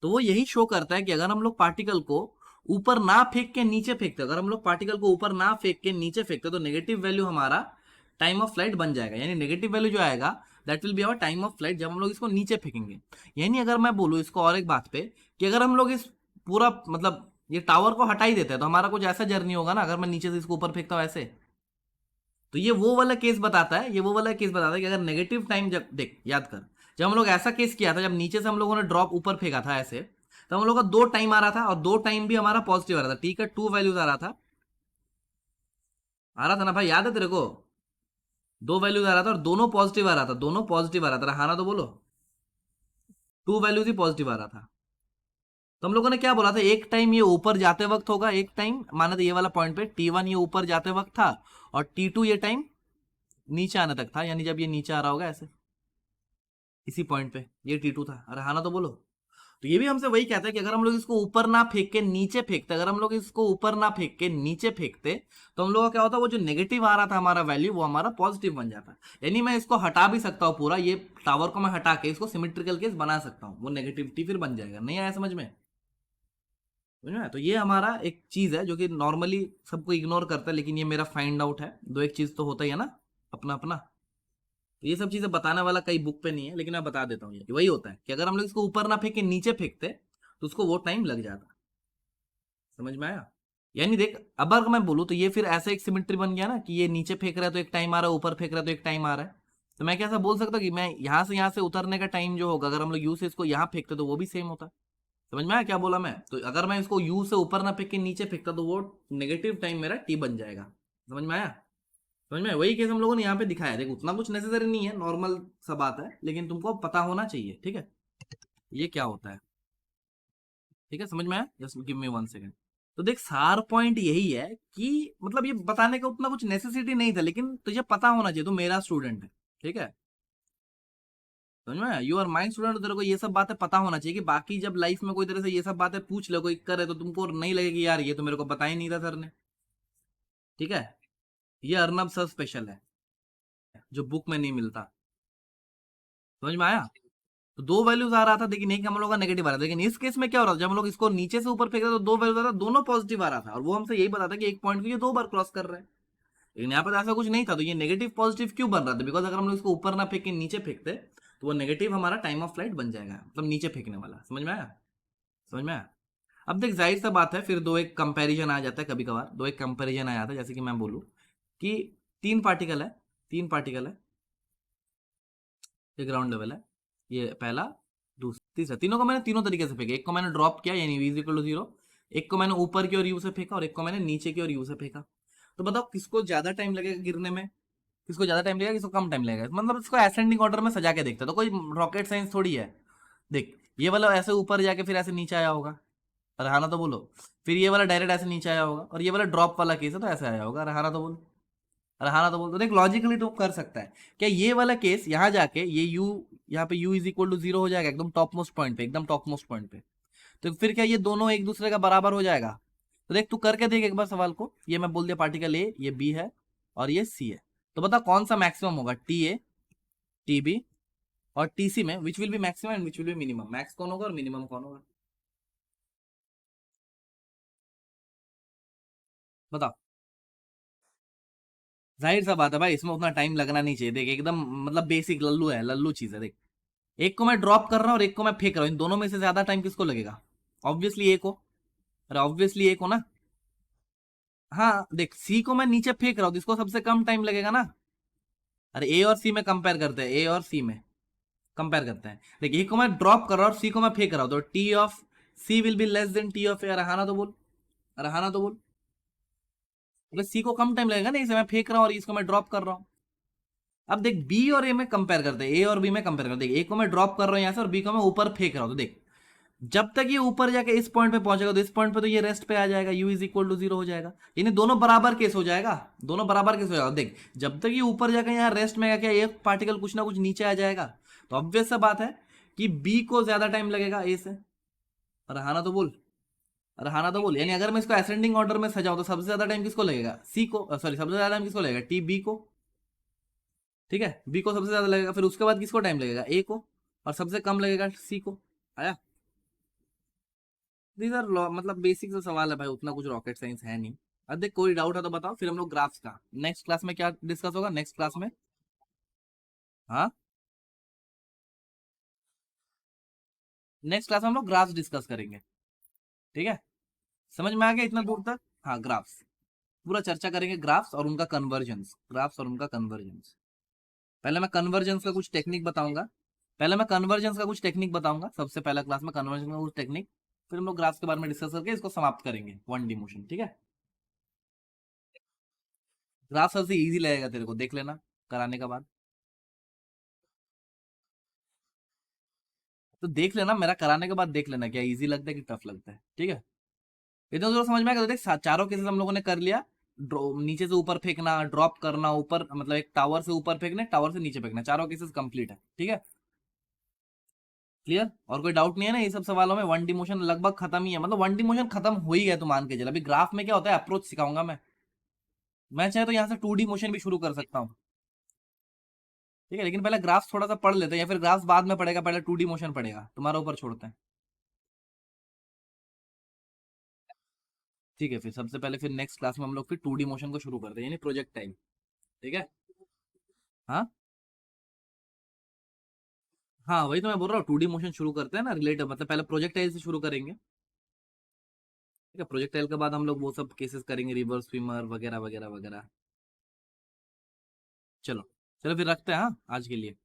तो वो यही शो करता है कि अगर हम लोग पार्टिकल को ऊपर ना फेंक के नीचे फेंकते, अगर हम लोग पार्टिकल को ऊपर ना फेंक के नीचे फेंकते, तो नेगेटिव वैल्यू हमारा टाइम ऑफ फ्लाइट बन जाएगा। यानी नेगेटिव वैल्यू जो आएगा that will be our time of flight, जब हम लोग इसको नीचे फेंकेंगे। यानी अगर मैं बोलूँ इसको और एक बात पे, कि अगर हम लोग इस पूरा मतलब ये टावर को हटा ही देते हैं, तो हमारा कुछ ऐसा जर्नी होगा ना, अगर मैं नीचे से इसको ऊपर फेंकता हूँ ऐसे। तो ये वो वाला केस बताता है, ये वो वाला केस बताता है कि अगर नेगेटिव टाइम, जब देख याद कर, जब हम लोग ऐसा केस किया था, जब नीचे से हम लोगों ने ड्रॉप ऊपर फेंका था ऐसे, तो हम लोग का दो टाइम आ रहा था, और दो टाइम भी हमारा पॉजिटिव आ रहा था। टी का 2 वैल्यूज आ रहा था ना भाई, याद है तेरे को? दो वैल्यूज आ रहा था और दोनों पॉजिटिव आ रहा था, दोनों पॉजिटिव आ रहा था, हाँ ना तो बोलो। 2 वैल्यूज ही पॉजिटिव आ रहा था। तो हम लोगों ने क्या बोला था, एक टाइम ये ऊपर जाते वक्त होगा, एक टाइम माना था ये वाला पॉइंट पे T1 ये ऊपर जाते वक्त था, और T2 ये टाइम नीचे आने तक था, यानी जब ये नीचे आ रहा होगा ऐसे, इसी पॉइंट पे ये T2 था। अरे हाँ ना तो बोलो। तो ये भी हमसे वही कहता है कि अगर हम लोग इसको ऊपर ना फेंक के नीचे फेंकते, अगर हम लोग इसको ऊपर ना फेंक के नीचे फेंकते, तो हम लोग का क्या होता, वो जो नेगेटिव आ रहा था हमारा वैल्यू, वो हमारा पॉजिटिव बन जाता। यानी मैं इसको हटा भी सकता हूँ पूरा, ये टावर को मैं हटा के इसको सिमेट्रिकल केस बना सकता हूँ, वो नेगेटिविटी फिर बन जाएगा। नहीं आया समझ में? समझ में? तो ये हमारा एक चीज है जो कि नॉर्मली सबको इग्नोर करता है, लेकिन ये मेरा फाइंड आउट है। दो एक चीज तो होता ही है ना अपना अपना। तो ये सब चीजें बताने वाला कई बुक पे नहीं है, लेकिन मैं बता देता हूँ, ये वही होता है कि अगर हम लोग इसको ऊपर ना फेंक के नीचे फेंकते, तो उसको वो टाइम लग जाता। समझ में आया? यानी देख, अब अगर मैं बोलूँ तो ये फिर ऐसा एक सिमेट्री बन गया ना, कि ये नीचे फेंक रहा है तो एक टाइम आ रहा है, ऊपर फेंक रहा है तो एक टाइम आ रहा है। तो मैं कैसा बोल सकता हूँ कि मैं यहाँ से उतरने का टाइम जो होगा, अगर हम लोग यू से इसको यहाँ फेंकते तो वो भी सेम होता। समझ में आया क्या बोला मैं? तो अगर मैं इसको यू से ऊपर ना फेंक के नीचे फेंकता, तो वो नेगेटिव टाइम मेरा टी बन जाएगा। समझ में आया? समझ में आया? वही केस हम लोगों ने यहाँ पे दिखाया है। देख उतना कुछ नेसेसरी नहीं है, नॉर्मल सा बात है, लेकिन तुमको पता होना चाहिए। ठीक है, ये क्या होता है? ठीक है, समझ में आया? Just give me 1 second. तो देख सार पॉइंट यही है कि मतलब ये बताने का उतना कुछ नेसेसिटी नहीं था, लेकिन तुझे पता होना चाहिए, तो मेरा स्टूडेंट है। ठीक है, समझ में? यू आर माइंड स्टूडेंट, तेरे को ये सब बातें पता होना चाहिए, कि बाकी जब लाइफ में कोई तरह से ये सब बातें पूछ ले कोई करे, तो तुमको नहीं लगेगी यार ये तो मेरे को पता ही नहीं था सर ने। ठीक है, ये अर्नब सर स्पेशल है, जो बुक में नहीं मिलता। समझ में आया? तो दो वैल्यूज आ रहा था, लेकिन एक हम लोग का नेगेटिव आ रहा था, लेकिन इस केस में क्या हो रहा था, जब हम लोग इसको नीचे से ऊपर फेंक रहे थे, तो दो वैल्यूज आ रहा था, दोनों पॉजिटिव आ रहा था, और वो हमसे यही बताता कि एक पॉइंट को ये 2 बार क्रॉस कर रहा है। लेकिन यहाँ पर ऐसा कुछ नहीं था, तो ये नेगेटिव पॉजिटिव क्यों बन रहा था? बिकॉज अगर हम लोग इसको ऊपर ना फेंक के नीचे फेंकते, तो वो नेगेटिव हमारा टाइम ऑफ फ्लाइट बन जाएगा, मतलब नीचे फेंकने वाला। समझ में आया? समझ में आया? अब देख जाहिर सा बात है, फिर दो एक कंपैरिजन आ जाता है, कभी कभार दो एक कंपैरिजन आ जाता है, जैसे कि मैं बोलूँ कि तीन पार्टिकल है, तीन पार्टिकल है, ये ग्राउंड लेवल है, ये पहला दूसरा तीसरा, तीनों को मैंने तीनों तरीके से फेंका। एक को मैंने ड्रॉप किया यानी v इक्वल टू 0, एक को मैंने ऊपर की ओर यू से फेंका, और एक को मैंने नीचे की ओर यू से फेंका। तो बताओ किसको ज्यादा टाइम लगेगा गिरने में, किसको ज्यादा टाइम लगेगा, किसको कम टाइम लगेगा? मतलब इसको असेंडिंग ऑर्डर में सजा के देखते, तो कोई रॉकेट साइंस थोड़ी है। देख ये वाला ऐसे ऊपर जाके फिर ऐसे नीचे आया होगा, अरे हाँ ना तो बोलो। फिर ये वाला डायरेक्ट ऐसे नीचे आया होगा, और ये वाला ड्रॉप वाला केस है तो ऐसे आया होगा, अरे हाँ ना तो बोलो। अरे हाँ ना तो बोल। तो देख लॉजिकली तो कर सकता है क्या, ये वाला केस यहाँ जाके ये यू, यहाँ पे u इज इक्वल टू 0 हो जाएगा एकदम टॉप मोस्ट पॉइंट पे, एकदम टॉप मोस्ट पॉइंट पे। तो फिर क्या ये दोनों एक दूसरे का बराबर हो जाएगा? तो देख तू करके देख एक बार सवाल को, ये मैं बोल दिया पार्टिकल ए, ये बी है, और ये सी है। तो बता कौन सा मैक्सिमम होगा, टी ए, टी बी और टी सी में which will be maximum and which will be minimum? Max कौन होगा और मिनिमम कौन होगा? बताओ। जाहिर सा बात है भाई, इसमें उतना टाइम लगना नहीं चाहिए। देख एकदम मतलब बेसिक लल्लू है, लल्लू चीज है। देख एक को मैं ड्रॉप कर रहा हूँ और एक को मैं फेंक रहा हूँ, इन दोनों में से ज्यादा टाइम किसको लगेगा? ऑब्वियसली एक को। अरे ऑब्वियसली एक को ना। हाँ देख सी को मैं नीचे फेंक रहा हूँ, तो इसको सबसे कम टाइम लगेगा ना। अरे ए और सी में कंपेयर करते हैं, ए और सी में कंपेयर करते हैं। देख ए को मैं ड्रॉप कर रहा हूँ और सी को मैं फेंक रहा हूँ, तो t of c will be less than t of a. अरे हाँ ना तो बोल, अरे हाँ ना तो बोल। अरे सी को कम टाइम लगेगा ना, इसे मैं फेंक रहा हूँ और इसको मैं ड्रॉप कर रहा हूँ। अब देख बी और ए में कंपेयर करते हैं, ए और बी में कंपेयर करते हैं। देख ए को मैं ड्रॉप कर रहा हूँ यहाँ से और बी को मैं ऊपर फेंक रहा हूँ, तो देख जब तक ये ऊपर जाके इस पॉइंट पे पहुंचेगा तो इस पॉइंट पे तो ये रेस्ट पे आ जाएगा, u इज इक्वल टू 0 हो जाएगा, यानी दोनों बराबर केस हो जाएगा, दोनों बराबर केस हो जाएगा। देख जब तक ये ऊपर जाके यहाँ रेस्ट में क्या एक पार्टिकल कुछ ना कुछ नीचे आ जाएगा, तो ऑब्वियस सा बात है कि बी को ज्यादा टाइम लगेगा ए से। रहाना तो बोल, रहाना तो बोल, यानी अगर मैं इसको असेंडिंग ऑर्डर में सजाऊं तो सबसे ज्यादा टाइम किसको लगेगा, सी को, सॉरी सबसे ज्यादा टाइम किसको लगेगा, टी बी को, ठीक है, बी को सबसे ज्यादा लगेगा, फिर उसके बाद किसको टाइम लगेगा, ए को, और सबसे कम लगेगा सी को। आया, दीज आर मतलब बेसिक सा सवाल है भाई, उतना कुछ रॉकेट साइंस है नहीं। अब देख कोई डाउट है तो बताओ, फिर हम लोग ग्राफ्स का नेक्स्ट क्लास में क्या डिस्कस होगा, नेक्स्ट क्लास में। हाँ, नेक्स्ट क्लास में हम लोग ग्राफ्स डिस्कस करेंगे, ठीक है, समझ में आ गया इतना दूर तक। हाँ ग्राफ्स पूरा चर्चा करेंगे, ग्राफ्स और उनका कन्वर्जेंस, ग्राफ्स और उनका कन्वर्जेंस। पहले मैं कन्वर्जेंस का कुछ टेक्निक बताऊंगा, पहले मैं कन्वर्जेंस का कुछ टेक्निक बताऊंगा, सबसे पहला क्लास में कन्वर्जेंस का कुछ टेक्निक, फिर हम लोग ग्राफ्स के बारे में डिस्कस करके इसको समाप्त करेंगे, वन डी मोशन, ठीक है। ग्राफ सबसे इजी लगेगा तेरे को, देख लेना कराने के बाद, तो देख लेना मेरा कराने के बाद, देख लेना क्या इजी लगता है कि टफ लगता है, ठीक है। इतना जरूर समझ में आएगा, तो देख चारों केसेस हम लोगों ने कर लिया। नीचे से ऊपर फेंकना, ड्रॉप करना, ऊपर मतलब एक टावर से ऊपर फेंकना, टावर से नीचे फेंकना, चारों केसेस कंप्लीट है, ठीक है, क्लियर। और कोई डाउट नहीं है ना ये सब सवालों में, वन डी मोशन लगभग खत्म ही है, मतलब वन डी मोशन खत्म हो ही गया तो मान के चल। अभी ग्राफ में क्या होता है, अप्रोच सिखाऊंगा मैं चाहे तो यहाँ से टू डी मोशन भी शुरू कर सकता हूँ, ठीक है, लेकिन पहले ग्राफ्स थोड़ा सा पढ़ लेते हैं, या फिर ग्राफ्स बाद में पढ़ेगा, पहले टू डी मोशन पढ़ेगा, तुम्हारा ऊपर छोड़ते हैं, ठीक है। फिर सबसे पहले फिर नेक्स्ट क्लास में हम लोग फिर टू डी मोशन को शुरू करते हैं, यानी प्रोजेक्टाइल, ठीक है। हाँ हाँ, वही तो मैं बोल रहा हूँ, टू डी मोशन शुरू करते हैं ना रिलेटिव, मतलब पहले प्रोजेक्टाइल से शुरू करेंगे, ठीक है, प्रोजेक्टाइल के बाद हम लोग वो सब केसेस करेंगे, रिवर्स स्विमर वगैरह वगैरह वगैरह। चलो, चलो फिर रखते हैं, हाँ आज के लिए।